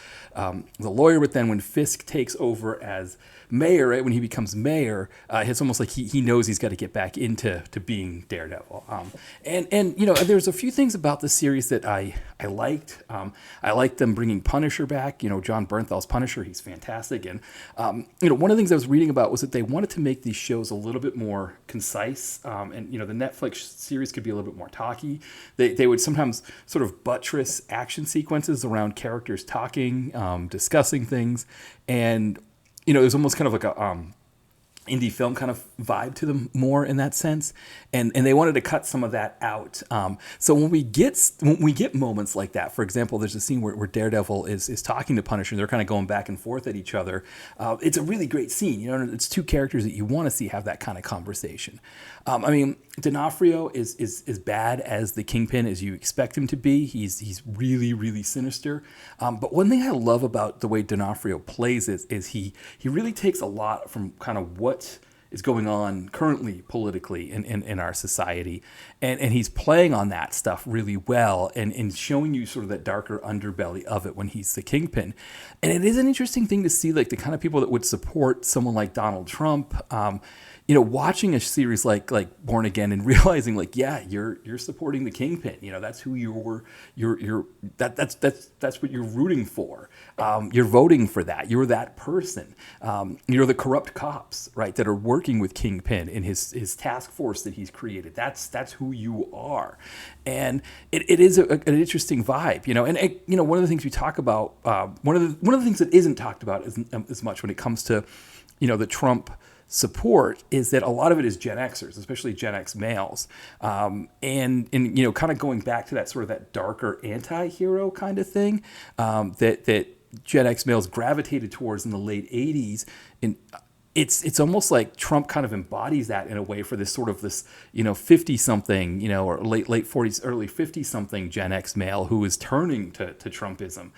lawyer. But then when Fisk takes over as mayor, right, when he becomes mayor, it's almost like he knows he's got to get back into being Daredevil. And there's a few things about the series that I liked. I liked them bringing Punisher back. John Bernthal's Punisher, he's fantastic. And one of the things I was reading about was that they wanted to make these shows a little bit more concise. And the Netflix series could be a little bit more talky. They would sometimes sort of buttress action sequences around characters talking, discussing things, and it was almost kind of like a indie film kind of vibe to them more in that sense, and they wanted to cut some of that out. So when we get moments like that, for example, there's a scene where Daredevil is talking to Punisher, and they're kind of going back and forth at each other. It's a really great scene. It's two characters that you want to see have that kind of conversation. I mean, D'Onofrio is as bad as the Kingpin as you expect him to be. He's really, really sinister. But one thing I love about the way D'Onofrio plays is he really takes a lot from kind of what is going on currently politically in our society, and he's playing on that stuff really well and showing you sort of that darker underbelly of it when he's the Kingpin. And it is an interesting thing to see, like the kind of people that would support someone like Donald Trump, watching a series like Born Again and realizing like, yeah, you're supporting the Kingpin. That's who that's what you're rooting for. You're voting for that. You're that person. You're the corrupt cops, right, that are working with Kingpin in his task force that he's created. That's who you are. And it is an interesting vibe, And one of the things we talk about, one of the things that isn't talked about as much when it comes to, the Trump support is that a lot of it is Gen Xers, especially Gen X males, and kind of going back to that sort of that darker anti-hero kind of thing that Gen X males gravitated towards in the late 80s. And it's almost like Trump kind of embodies that in a way for this 50-something, or late 40s, early 50-something Gen X male who is turning to Trumpism.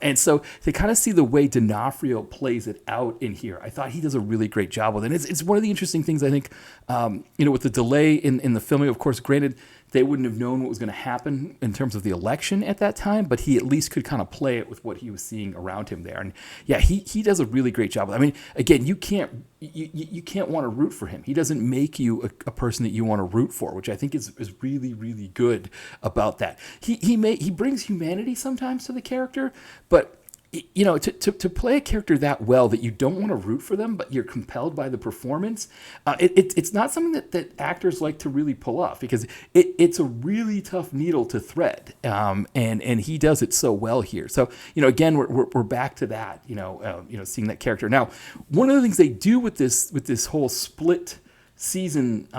And so to kind of see the way D'Onofrio plays it out in here, I thought he does a really great job with it. And it's one of the interesting things, I think, with the delay in the filming, of course, granted, they wouldn't have known what was going to happen in terms of the election at that time, but he at least could kind of play it with what he was seeing around him there. And yeah, he does a really great job. I mean, again, you can't want to root for him. He doesn't make you a person that you want to root for, which I think is really, really good about that. He brings humanity sometimes to the character, but to play a character that well that you don't want to root for them, but you're compelled by the performance, it's not something that actors like to really pull off, because it's a really tough needle to thread, and he does it so well here. So again, we're back to that, seeing that character. Now, one of the things they do with this whole split season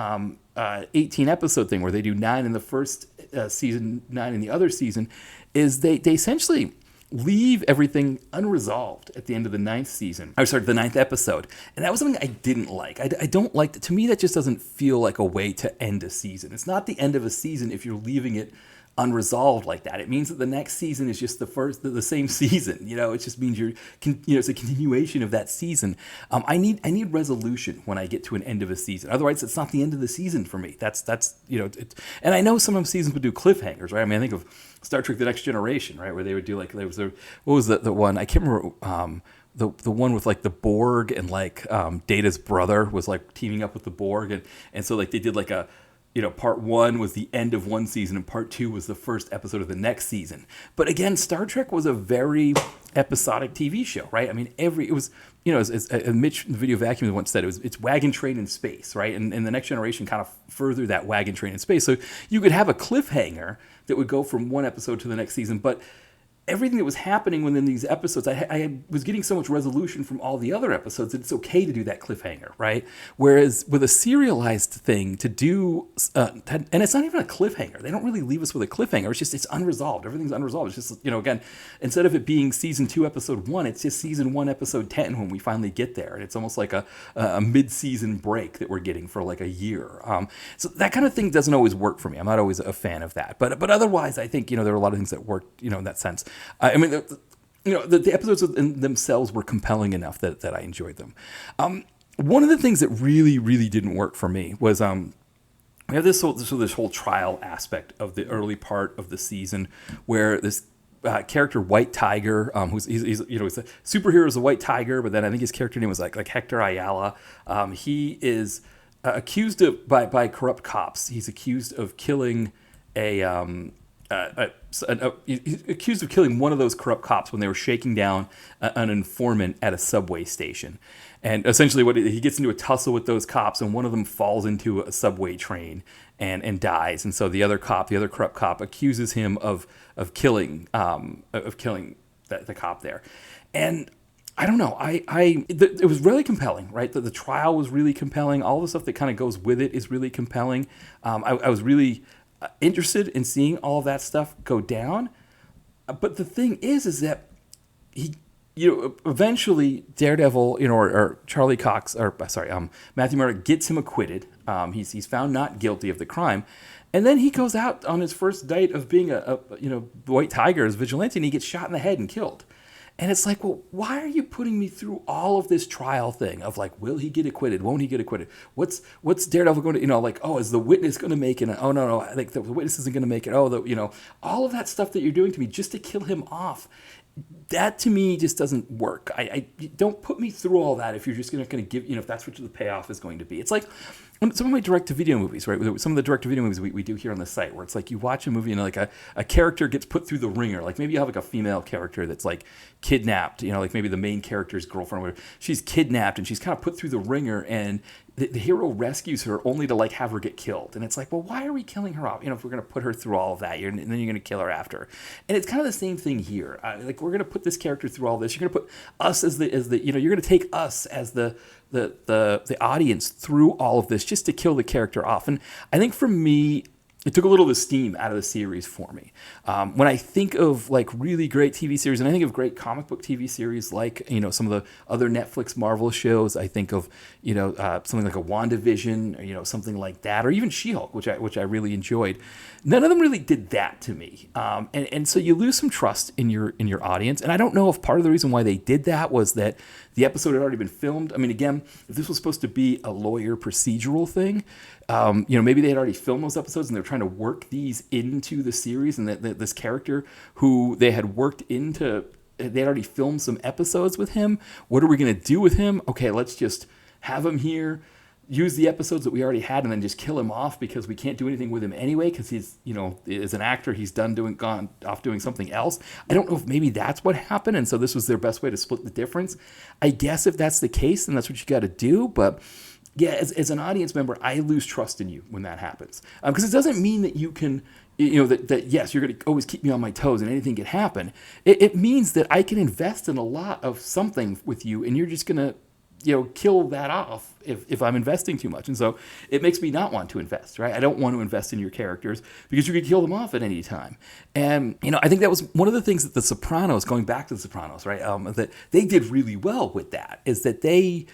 18 episode thing, where they do 9 in the first season, 9 in the other season, is they essentially leave everything unresolved at the end of the 9th episode. And that was something I didn't like. I don't like that. To me, that just doesn't feel like a way to end a season. It's not the end of a season if you're leaving it unresolved like that. It means that the next season is just the same season. It just means it's a continuation of that season. I need resolution when I get to an end of a season. Otherwise, it's not the end of the season for me. That's and I know some of seasons would do cliffhangers, right? I mean, I think of Star Trek: The Next Generation, right, where they would do like there was what was the one, I can't remember. The one with like the Borg and like Data's brother was like teaming up with the Borg, and so like they did like a, part one was the end of one season and part two was the first episode of the next season. But again, Star Trek was a very episodic TV show, right? I mean, it was, as Mitch, the Video Vacuum once said, it's wagon train in space, right? And the Next Generation kind of furthered that wagon train in space. So you could have a cliffhanger that would go from one episode to the next season, but everything that was happening within these episodes, I was getting so much resolution from all the other episodes that it's okay to do that cliffhanger, right? Whereas with a serialized thing to do, and it's not even a cliffhanger. They don't really leave us with a cliffhanger. It's unresolved. Everything's unresolved. It's just, again, instead of it being season 2, episode 1, it's just season 1, episode 10 when we finally get there. And it's almost like a mid-season break that we're getting for like a year. So that kind of thing doesn't always work for me. I'm not always a fan of that. But otherwise, I think, there are a lot of things that work, in that sense. I mean, the episodes in themselves were compelling enough that I enjoyed them. One of the things that really, really didn't work for me was we have this whole trial aspect of the early part of the season where this character White Tiger, he's a superhero is a White Tiger, but then I think his character name was like Hector Ayala. He is accused of by corrupt cops. He's accused of killing he's accused of killing one of those corrupt cops when they were shaking down an informant at a subway station. And essentially he gets into a tussle with those cops, and one of them falls into a subway train and dies. And so the other corrupt cop accuses him of killing the cop there. And I don't know. It was really compelling, right? The trial was really compelling. All the stuff that kind of goes with it is really compelling. I was really interested in seeing all of that stuff go down. But the thing is that eventually Daredevil, or Charlie Cox, Matthew Murdock gets him acquitted. He's found not guilty of the crime. And then he goes out on his first night of being a White Tiger as vigilante, and he gets shot in the head and killed. And it's like, well, why are you putting me through all of this trial thing of like, will he get acquitted? Won't he get acquitted? What's Daredevil going to, is the witness going to make it? Oh, no, like the witness isn't going to make it. Oh, all of that stuff that you're doing to me just to kill him off. That to me just doesn't work. I don't put me through all that if you're just going to give, if that's what the payoff is going to be. It's like some of my direct-to-video movies, right? Some of the direct-to-video movies we do here on the site, where it's like you watch a movie and like a character gets put through the ringer. Like maybe you have like a female character that's like kidnapped, like maybe the main character's girlfriend, or whatever. She's kidnapped and she's kind of put through the ringer, and the hero rescues her only to like have her get killed. And it's like, well, why are we killing her off? If we're going to put her through all of that, and then you're going to kill her after. And it's kind of the same thing here. Like we're going to put this character through all this. You're going to put us as the you're going to take us as the audience through all of this just to kill the character off. And I think for me, it took a little of the steam out of the series for me. When I think of like really great TV series, and I think of great comic book TV series like, some of the other Netflix Marvel shows, I think of, something like a WandaVision, or, something like that, or even She-Hulk, which I really enjoyed. None of them really did that to me. And so you lose some trust in your audience. And I don't know if part of the reason why they did that was that the episode had already been filmed. I mean, again, if this was supposed to be a lawyer procedural thing, maybe they had already filmed those episodes and they're trying to work these into the series, and that this character who they had worked into, they had already filmed some episodes with him. What are we going to do with him? Okay, let's just have him here, use the episodes that we already had, and then just kill him off because we can't do anything with him anyway because he's, as an actor, he's gone off doing something else. I don't know if maybe that's what happened, and so this was their best way to split the difference. I guess if that's the case, then that's what you got to do, but yeah, as an audience member, I lose trust in you when that happens. Because it doesn't mean that you can, that yes, you're going to always keep me on my toes and anything can happen. It means that I can invest in a lot of something with you, and you're just going to, kill that off if I'm investing too much. And so it makes me not want to invest, right? I don't want to invest in your characters because you could kill them off at any time. And, I think that was one of the things that The Sopranos, going back to The Sopranos, right, that they did really well with that, is that they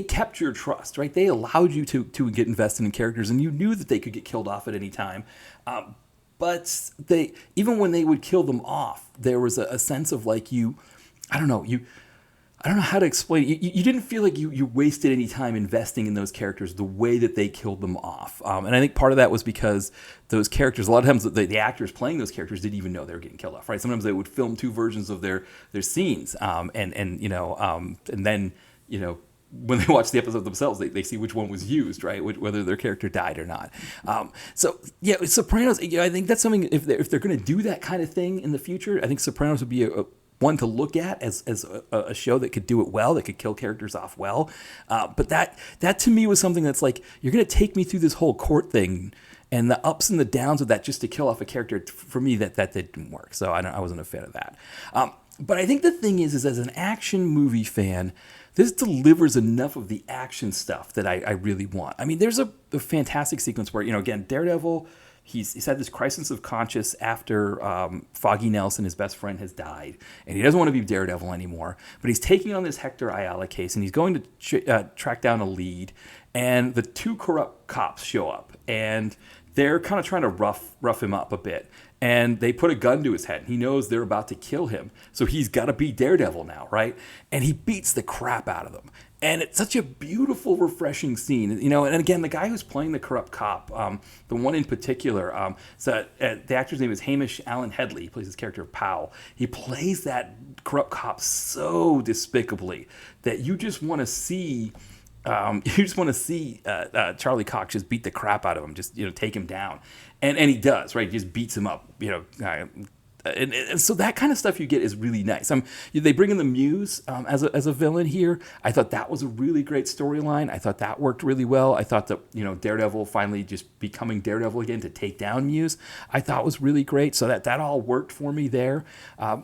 kept your trust, right? They allowed you to get invested in characters, and you knew that they could get killed off at any time. but they, even when they would kill them off, there was a sense of like I don't know, I don't know how to explain it. You didn't feel like you wasted any time investing in those characters the way that they killed them off. And I think part of that was because those characters, a lot of times the actors playing those characters didn't even know they were getting killed off, right? Sometimes they would film two versions of their scenes. And then, when they watch the episode themselves, they see which one was used, right? Whether their character died or not. Sopranos, I think that's something, if they're going to do that kind of thing in the future, I think Sopranos would be a one to look at as a show that could do it well, that could kill characters off well. But that to me was something that's like, you're going to take me through this whole court thing and the ups and the downs of that just to kill off a character. For me, that didn't work. So I wasn't a fan of that. But I think the thing is as an action movie fan, this delivers enough of the action stuff that I really want. I mean, there's a fantastic sequence where, again, Daredevil, he's had this crisis of conscience after Foggy Nelson, his best friend, has died, and he doesn't want to be Daredevil anymore. But he's taking on this Hector Ayala case, and he's going to track down a lead. And the two corrupt cops show up, and they're kind of trying to rough him up a bit. And they put a gun to his head. He knows they're about to kill him, so he's got to be Daredevil now, right? And he beats the crap out of them. And it's such a beautiful, refreshing scene, And again, the guy who's playing the corrupt cop, the one in particular, the actor's name is Hamish Allen Headley. He plays his character Powell. He plays that corrupt cop so despicably that you just want to see. Charlie Cox just beat the crap out of him, just take him down, and he does, right? He just beats him up, and so that kind of stuff you get is really nice. They bring in the Muse as a villain here. I thought that was a really great storyline. I thought that worked really well. I thought that Daredevil finally just becoming Daredevil again to take down Muse, I thought was really great. So that all worked for me there. I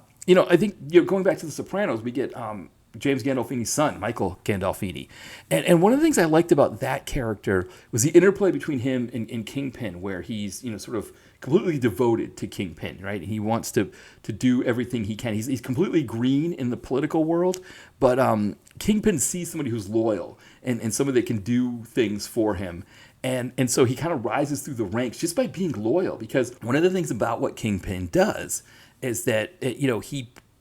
think going back to The Sopranos, we get James Gandolfini's son, Michael Gandolfini. And one of the things I liked about that character was the interplay between him and Kingpin, where he's, sort of completely devoted to Kingpin, right? He wants to do everything he can. He's completely green in the political world, but Kingpin sees somebody who's loyal and somebody that can do things for him. And so he kind of rises through the ranks just by being loyal, because one of the things about what Kingpin does is that,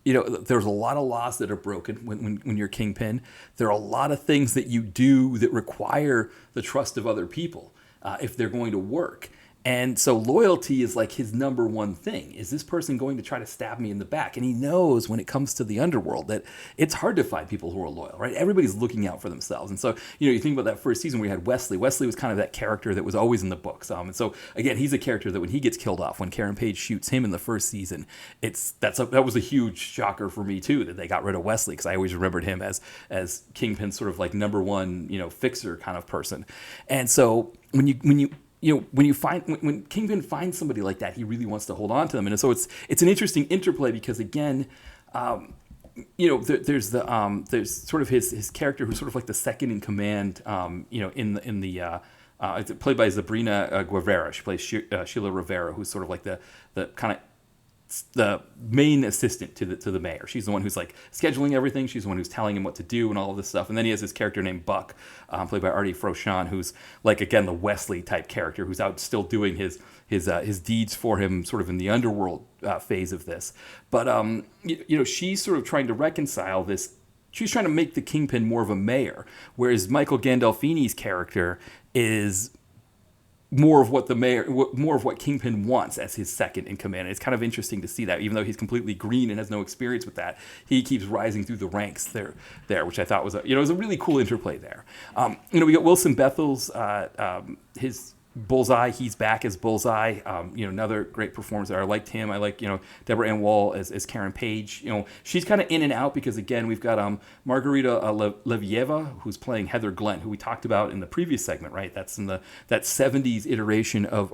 there's a lot of laws that are broken when you're Kingpin. There are a lot of things that you do that require the trust of other people if they're going to work. And so loyalty is like his number one thing. Is this person going to try to stab me in the back? And he knows when it comes to the underworld that it's hard to find people who are loyal, right? Everybody's looking out for themselves. And so, you think about that first season where you had Wesley. Wesley was kind of that character that was always in the books. And so, again, he's a character that when he gets killed off, when Karen Page shoots him in the first season, that was a huge shocker for me, too, that they got rid of Wesley, because I always remembered him as Kingpin's sort of like number one, fixer kind of person. And so when Kingpin finds somebody like that, he really wants to hold on to them, and so it's an interesting interplay, because again, there's sort of his character who's sort of like the second in command, it's played by Sabrina Guevara. She plays Sheila Rivera, who's sort of like the kind of the main assistant to the mayor. She's the one who's like scheduling everything. She's the one who's telling him what to do and all of this stuff. And then he has this character named Buck, played by Artie Froshan, who's like, again, the Wesley type character who's out still doing his deeds for him, sort of in the underworld phase of this. But she's sort of trying to reconcile this. She's trying to make the Kingpin more of a mayor, whereas Michael Gandolfini's character is more of what Kingpin wants as his second in command. And it's kind of interesting to see that, even though he's completely green and has no experience with that, he keeps rising through the ranks there, which I thought was a really cool interplay there. We got Wilson Bethel's his Bullseye. He's back as Bullseye. Another great performance there. I liked him. I like Deborah Ann Wall as Karen Page. She's kind of in and out, because again, we've got Margarita Levieva, who's playing Heather Glenn, who we talked about in the previous segment, right? That's in that 70s iteration of,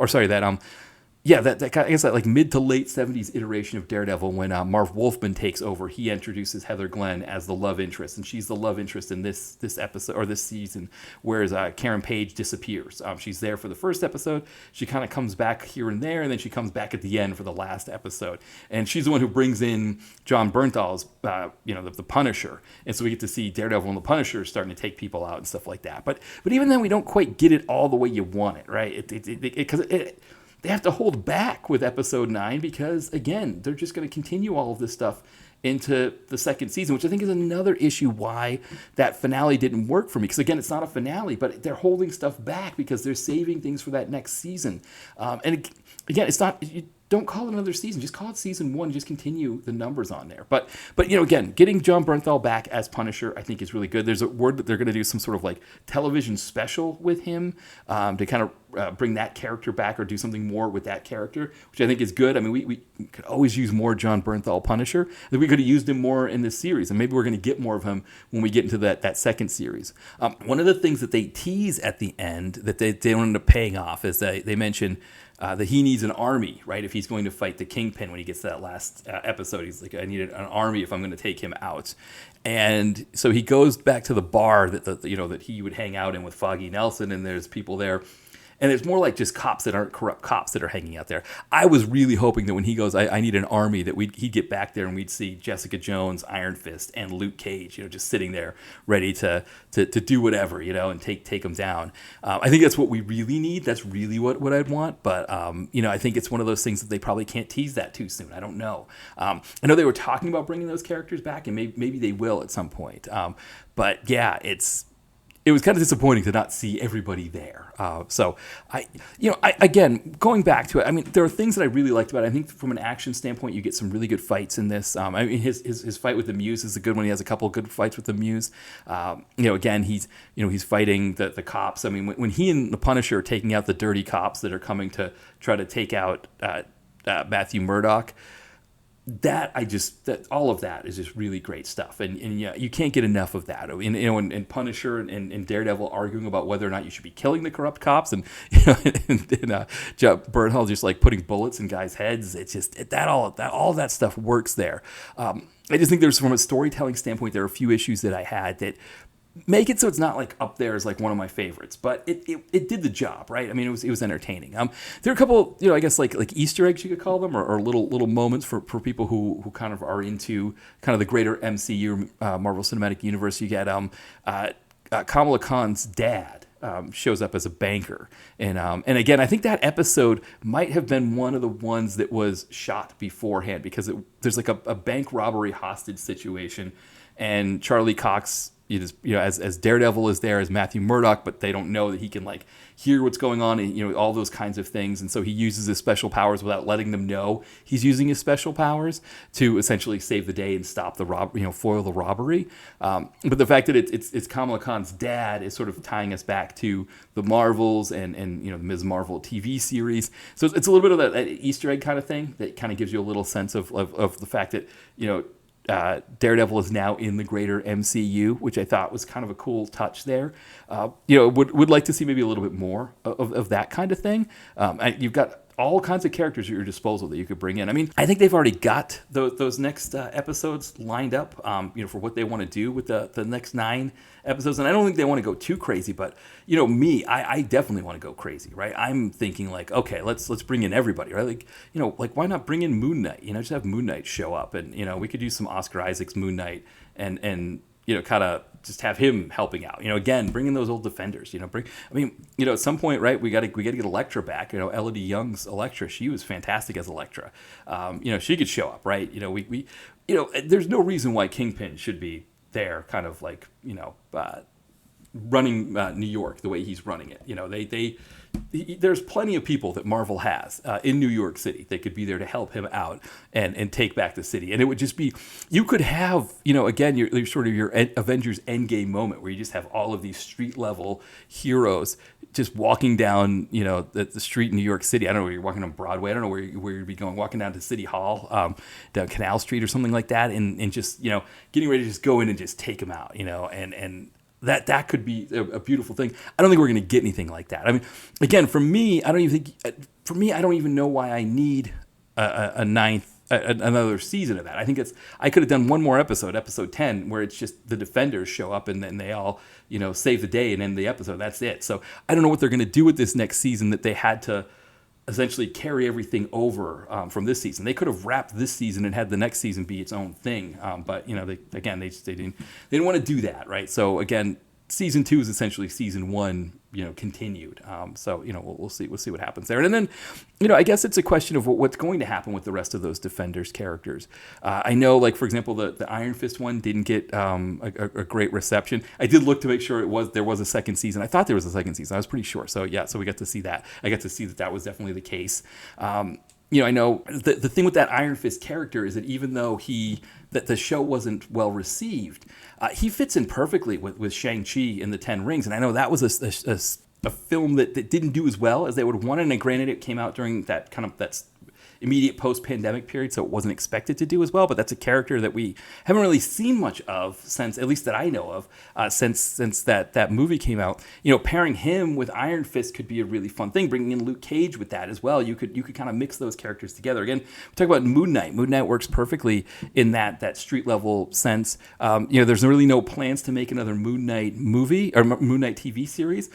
that like mid to late 70s iteration of Daredevil, when Marv Wolfman takes over. He introduces Heather Glenn as the love interest, and she's the love interest in this episode or this season, whereas Karen Page disappears. She's there for the first episode. She kind of comes back here and there, and then she comes back at the end for the last episode. And she's the one who brings in John Bernthal's, the Punisher. And so we get to see Daredevil and the Punisher starting to take people out and stuff like that. But even then, we don't quite get it all the way you want it, right? they have to hold back with episode 9 because, again, they're just going to continue all of this stuff into the second season, which I think is another issue why that finale didn't work for me. Because, again, it's not a finale, but they're holding stuff back because they're saving things for that next season. And, again, it's not... Don't call it another season. Just call it season 1. Just continue the numbers on there. But again, getting Jon Bernthal back as Punisher, I think is really good. There's a word that they're going to do some sort of like television special with him to kind of bring that character back or do something more with that character, which I think is good. I mean, we could always use more Jon Bernthal Punisher. I think we could have used him more in this series, and maybe we're going to get more of him when we get into that second series. One of the things that they tease at the end that they don't end up paying off is they mention that he needs an army, right? If he's going to fight the Kingpin when he gets to that last episode, he's like, I need an army if I'm going to take him out. And so he goes back to the bar that he would hang out in with Foggy Nelson, and there's people there. And it's more like just cops that aren't corrupt cops that are hanging out there. I was really hoping that when he goes, I need an army, that he'd get back there and we'd see Jessica Jones, Iron Fist, and Luke Cage, just sitting there ready to do whatever, and take them down. I think that's what we really need. That's really what I'd want. But, I think it's one of those things that they probably can't tease that too soon. I don't know. I know they were talking about bringing those characters back, and maybe they will at some point. But yeah, it was kind of disappointing to not see everybody there. So again, going back to it, I mean, there are things that I really liked about it. I think from an action standpoint, you get some really good fights in this. I mean, his fight with the Muse is a good one. He has a couple of good fights with the Muse. Again, he's fighting the cops. I mean, when he and the Punisher are taking out the dirty cops that are coming to try to take out Matthew Murdock, all of that is just really great stuff, and yeah, you can't get enough of that. And Punisher and Daredevil arguing about whether or not you should be killing the corrupt cops, and Bernthal just like putting bullets in guys' heads. It's just all that stuff works there. I just think from a storytelling standpoint, there are a few issues that I had that make it so it's not like up there as like one of my favorites, but it did the job, right? I mean, it was entertaining. There are a couple, I guess like Easter eggs you could call them, or little moments for people who kind of are into kind of the greater MCU, Marvel Cinematic Universe. You get Kamala Khan's dad shows up as a banker, and again, I think that episode might have been one of the ones that was shot beforehand because there's like a bank robbery hostage situation, and Charlie Cox, as Daredevil is there as Matthew Murdock, but they don't know that he can like hear what's going on and all those kinds of things, and so he uses his special powers without letting them know he's using his special powers to essentially save the day and stop the foil the robbery. But the fact that it's Kamala Khan's dad is sort of tying us back to the Marvels and the Ms. Marvel TV series. So it's a little bit of that Easter egg kind of thing that kind of gives you a little sense of the fact that Daredevil is now in the greater MCU, which I thought was kind of a cool touch there. Would like to see maybe a little bit more of that kind of thing. You've got all kinds of characters at your disposal that you could bring in. I mean, I think they've already got those next episodes lined up, for what they want to do with the next 9 episodes. And I don't think they want to go too crazy, but I definitely want to go crazy, right? I'm thinking like, okay, let's bring in everybody, right? Like why not bring in Moon Knight? Just have Moon Knight show up, and we could use some Oscar Isaac's Moon Knight, and kind of just have him helping out. Again, bring in those old Defenders. At some point, right? We got to get Elektra back. Elodie Young's Elektra, she was fantastic as Elektra. She could show up, right? There's no reason why Kingpin should be there, kind of like running New York the way he's running it. There's plenty of people that Marvel has in New York City that could be there to help him out and take back the city. And it would just be, you could have, again, your sort of your Avengers Endgame moment where you just have all of these street level heroes just walking down, the street in New York City. I don't know where you're walking on Broadway. I don't know where you'd be going, walking down to City Hall, down Canal Street or something like that. And just, getting ready to just go in and just take them out, and that could be a beautiful thing. I don't think we're going to get anything like that. I mean, again, for me, I don't even know why I need another season of that. I think I could have done one more episode 10, where it's just the Defenders show up and then they all, save the day and end the episode. That's it. So I don't know what they're going to do with this next season that they had to essentially carry everything over from this season. They could have wrapped this season and had the next season be its own thing, but they didn't want to do that, right? So again, season 2 is essentially season 1, continued. So we'll see what happens there. And then, I guess it's a question of what's going to happen with the rest of those Defenders characters. I know, like for example, the Iron Fist one didn't get a great reception. I did look to make sure there was a second season. I thought there was a second season. I was pretty sure. So yeah, so we got to see that. I got to see that was definitely the case. I know the thing with that Iron Fist character is that even though that the show wasn't well received, he fits in perfectly with Shang-Chi in the Ten Rings. And I know that was a film that didn't do as well as they would have wanted. And granted, it came out during that immediate post-pandemic period, so it wasn't expected to do as well. But that's a character that we haven't really seen much of since, at least that I know of, since that movie came out. Pairing him with Iron Fist could be a really fun thing. Bringing in Luke Cage with that as well, you could kind of mix those characters together. Again, we talk about Moon Knight. Moon Knight works perfectly in that street level sense. There's really no plans to make another Moon Knight movie or Moon Knight TV series.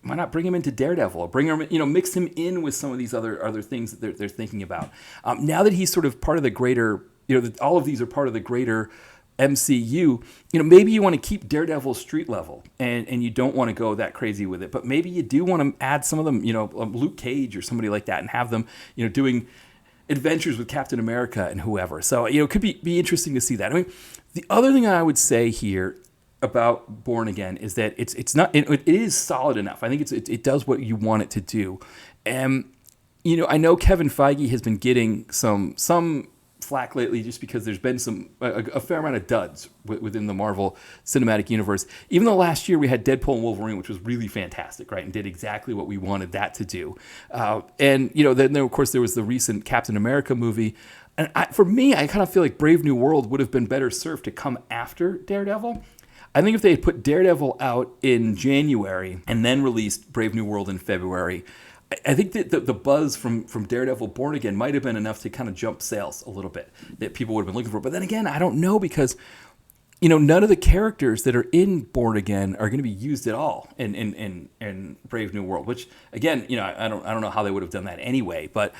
Why not bring him into Daredevil? Or bring him, mix him in with some of these other things that they're thinking about. Now that he's sort of part of the greater, all of these are part of the greater MCU. Maybe you want to keep Daredevil street level, and you don't want to go that crazy with it. But maybe you do want to add some of them, Luke Cage or somebody like that, and have them, doing adventures with Captain America and whoever. So it could be interesting to see that. I mean, the other thing I would say here about Born Again is that it is solid enough. I think it does what you want it to do. And I know Kevin Feige has been getting some flack lately just because there's been a fair amount of duds within the Marvel Cinematic Universe. Even though last year we had Deadpool and Wolverine, which was really fantastic, right, and did exactly what we wanted that to do. And then of course there was the recent Captain America movie. And for me, I kind of feel like Brave New World would have been better served to come after Daredevil. I think if they had put Daredevil out in January and then released Brave New World in February, I think that the buzz from Daredevil Born Again might have been enough to kind of jump sales a little bit that people would have been looking for. But then again, I don't know, because none of the characters that are in Born Again are going to be used at all in Brave New World. Which again, I don't know how they would have done that anyway. But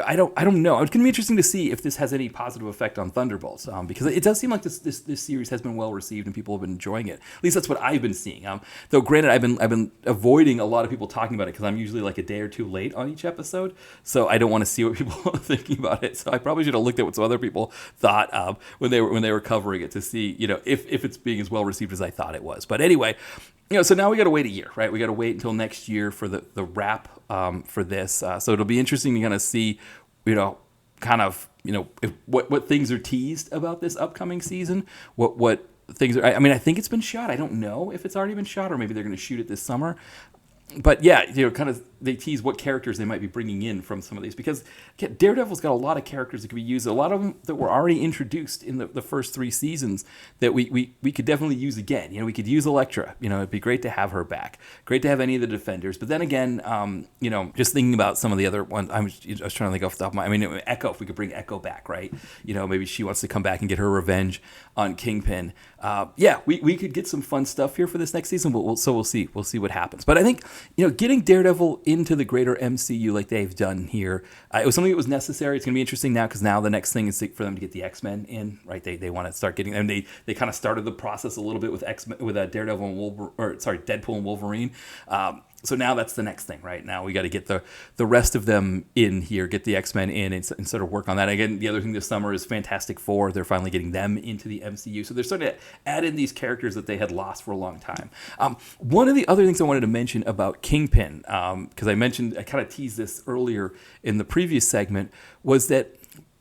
I don't know. It's going to be interesting to see if this has any positive effect on Thunderbolts, because it does seem like this series has been well received and people have been enjoying it. At least that's what I've been seeing. Though granted, I've been avoiding a lot of people talking about it because I'm usually like a day or two late on each episode, so I don't want to see what people are thinking about it. So I probably should have looked at what some other people thought when they were covering it to see if it's being as well received as I thought it was. But anyway. So now we got to wait a year, right? We got to wait until next year for the wrap for this. So it'll be interesting to kind of see, what things are teased about this upcoming season. What things are. I mean, I think it's been shot. I don't know if it's already been shot, or maybe they're going to shoot it this summer. But yeah, kind of they tease what characters they might be bringing in from some of these, because again, Daredevil's got a lot of characters that could be used, a lot of them that were already introduced in the first 3 seasons that we could definitely use again. We could use Elektra. It'd be great to have her back. Great to have any of the Defenders. But then again, just thinking about some of the other ones, I was trying to think off the top of my. I mean, Echo. If we could bring Echo back, right? Maybe she wants to come back and get her revenge on Kingpin. We could get some fun stuff here for this next season. We'll see. We'll see what happens. But I think getting Daredevil into the greater MCU like they've done here, it was something that was necessary. It's going to be interesting now, because now the next thing is for them to get the X-Men in, right? They want to start getting, and they kind of started the process a little bit with Daredevil and Deadpool and Wolverine. So now that's the next thing, right? Now we got to get the rest of them in here, get the X-Men in, and sort of work on that. Again, the other thing this summer is Fantastic Four. They're finally getting them into the MCU. So they're starting to add in these characters that they had lost for a long time. One of the other things I wanted to mention about Kingpin, because I kind of teased this earlier in the previous segment, was that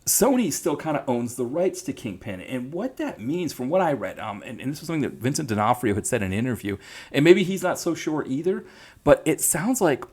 Sony still kind of owns the rights to Kingpin. And what that means, from what I read, and this was something that Vincent D'Onofrio had said in an interview, and maybe he's not so sure either, but it sounds like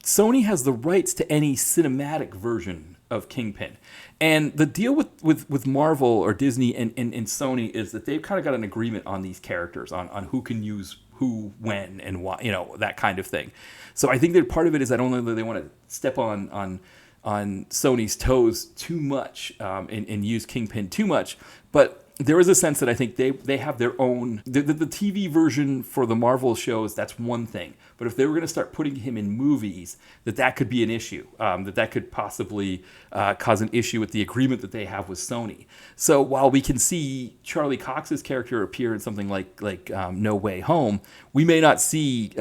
Sony has the rights to any cinematic version of Kingpin. And the deal with Marvel or Disney and Sony is that they've kind of got an agreement on these characters, on who can use who, when, and why, that kind of thing. So I think that part of it is, I don't know that they want to step on Sony's toes too much and use Kingpin too much. But there is a sense that I think they have their own the TV version for the Marvel shows. That's one thing, but if they were going to start putting him in movies, that could be an issue. That could possibly cause an issue with the agreement that they have with Sony. So while we can see Charlie Cox's character appear in something like No Way Home, we may not see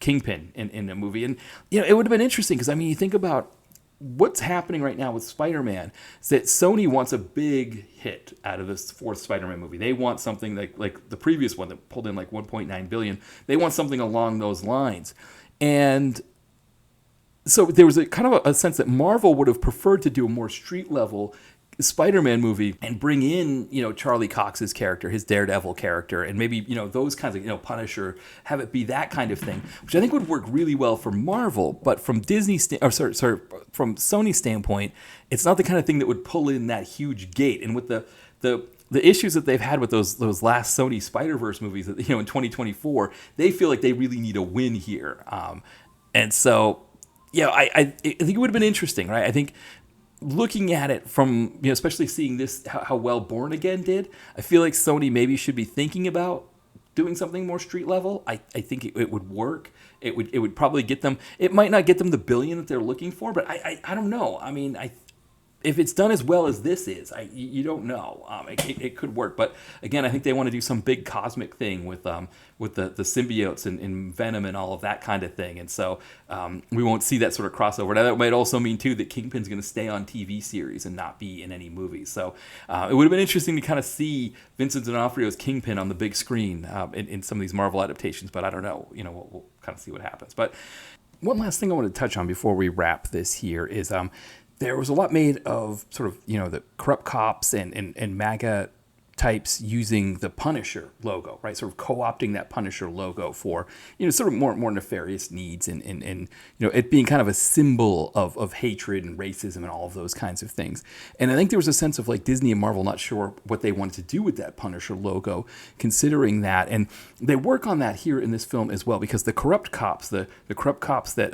Kingpin in a movie. And it would have been interesting because you think about what's happening right now with Spider-Man is that Sony wants a big hit out of this fourth Spider-Man movie. They want something like the previous one that pulled in like 1.9 billion. They want something along those lines. And so there was a kind of a sense that Marvel would have preferred to do a more street level Spider-Man movie and bring in, Charlie Cox's character, his Daredevil character, and maybe, those kinds of, Punisher, have it be that kind of thing, which I think would work really well for Marvel. But from from Sony's standpoint, it's not the kind of thing that would pull in that huge gate. And with the issues that they've had with those last Sony Spider-Verse movies, in 2024, they feel like they really need a win here. And so, I think it would have been interesting, right? I think looking at it from, especially seeing this, how well Born Again did, I feel like Sony maybe should be thinking about doing something more street level. I think it would work. It would probably get them, it might not get them the billion that they're looking for, but I don't know. If it's done as well as this is, you don't know. It could work, but again, I think they want to do some big cosmic thing with the symbiotes and Venom and all of that kind of thing, and so we won't see that sort of crossover. Now that might also mean too that Kingpin's going to stay on TV series and not be in any movies. So it would have been interesting to kind of see Vincent D'Onofrio's Kingpin on the big screen in some of these Marvel adaptations, but I don't know. We'll kind of see what happens. But one last thing I want to touch on before we wrap this here is there was a lot made of sort of, the corrupt cops and MAGA types using the Punisher logo, right? Sort of co-opting that Punisher logo for, sort of more nefarious needs and it being kind of a symbol of hatred and racism and all of those kinds of things. And I think there was a sense of like Disney and Marvel not sure what they wanted to do with that Punisher logo, considering that. And they work on that here in this film as well, because the corrupt cops, the corrupt cops that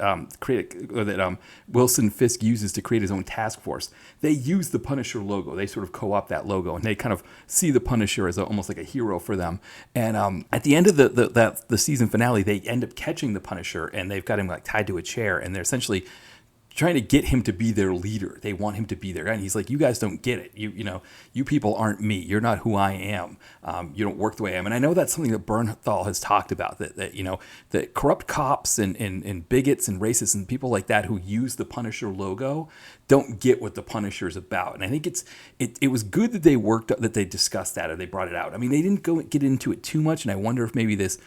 Wilson Fisk uses to create his own task force, they use the Punisher logo. They sort of co-opt that logo, and they kind of see the Punisher as almost like a hero for them. And at the end of the season finale, they end up catching the Punisher, and they've got him like tied to a chair, and they're essentially trying to get him to be their leader. They want him to be their guy. And he's like, you guys don't get it. You people aren't me. You're not who I am. You don't work the way I am. And I know that's something that Bernthal has talked about, that corrupt cops and bigots and racists and people like that who use the Punisher logo don't get what the Punisher is about. And I think it was good that they discussed that, or they brought it out. They didn't get into it too much, and I wonder if maybe this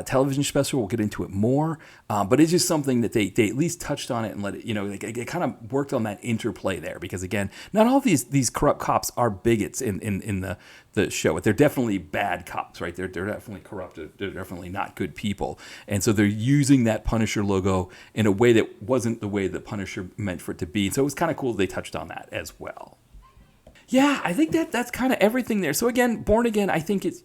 television special will get into it more. But it's just something that they at least touched on it and let it, it kind of worked on that interplay there, because again, not all of these corrupt cops are bigots in the show. They're definitely bad cops, right? They're definitely corrupted. They're definitely not good people. And so they're using that Punisher logo in a way that wasn't the way the Punisher meant for it to be. So it was kind of cool they touched on that as well. Yeah, I think that's kind of everything there. So again, Born Again, I think it's,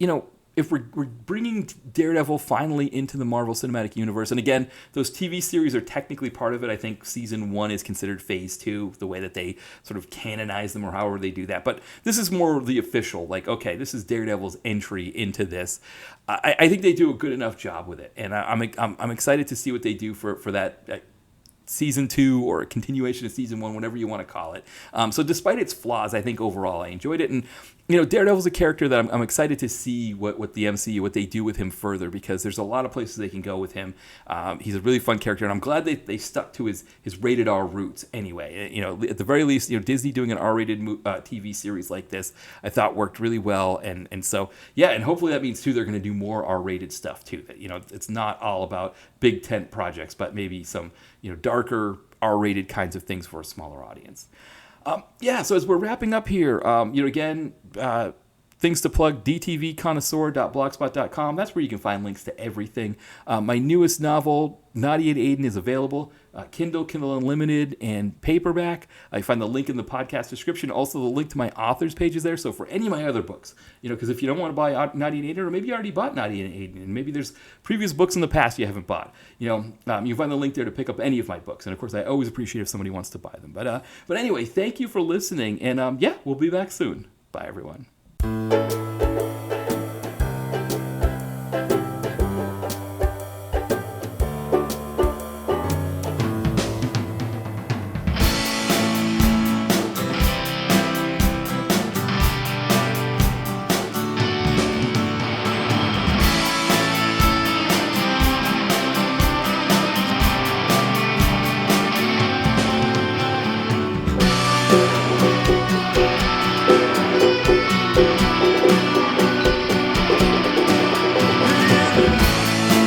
if we're bringing Daredevil finally into the Marvel Cinematic Universe, and again, those TV series are technically part of it. I think season 1 is considered phase 2, the way that they sort of canonize them or however they do that. But this is more the official, like, okay, this is Daredevil's entry into this. I think they do a good enough job with it, and I'm excited to see what they do for that season 2 or a continuation of season 1, whatever you want to call it. So despite its flaws, I think overall I enjoyed it. And Daredevil's a character that I'm excited to see what the MCU, what they do with him further, because there's a lot of places they can go with him. He's a really fun character, and I'm glad they stuck to his rated R roots anyway. At the very least, Disney doing an R-rated TV series like this, I thought worked really well. And so, yeah, and hopefully that means too they're going to do more R-rated stuff too. That it's not all about big tent projects, but maybe some darker R-rated kinds of things for a smaller audience. So as we're wrapping up here, again, things to plug, dtvconnoisseur.blogspot.com. That's where you can find links to everything. My newest novel, Naughty and Aiden, is available. Kindle Unlimited, and paperback. I find the link in the podcast description. Also, the link to my authors page is there. So for any of my other books, because if you don't want to buy Naughty and Aiden, or maybe you already bought Naughty and Aiden, and maybe there's previous books in the past you haven't bought, you find the link there to pick up any of my books. And of course, I always appreciate if somebody wants to buy them. But anyway, thank you for listening, and we'll be back soon. Bye, everyone.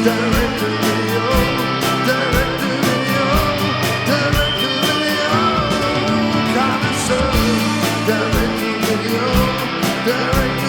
Direct to video, direct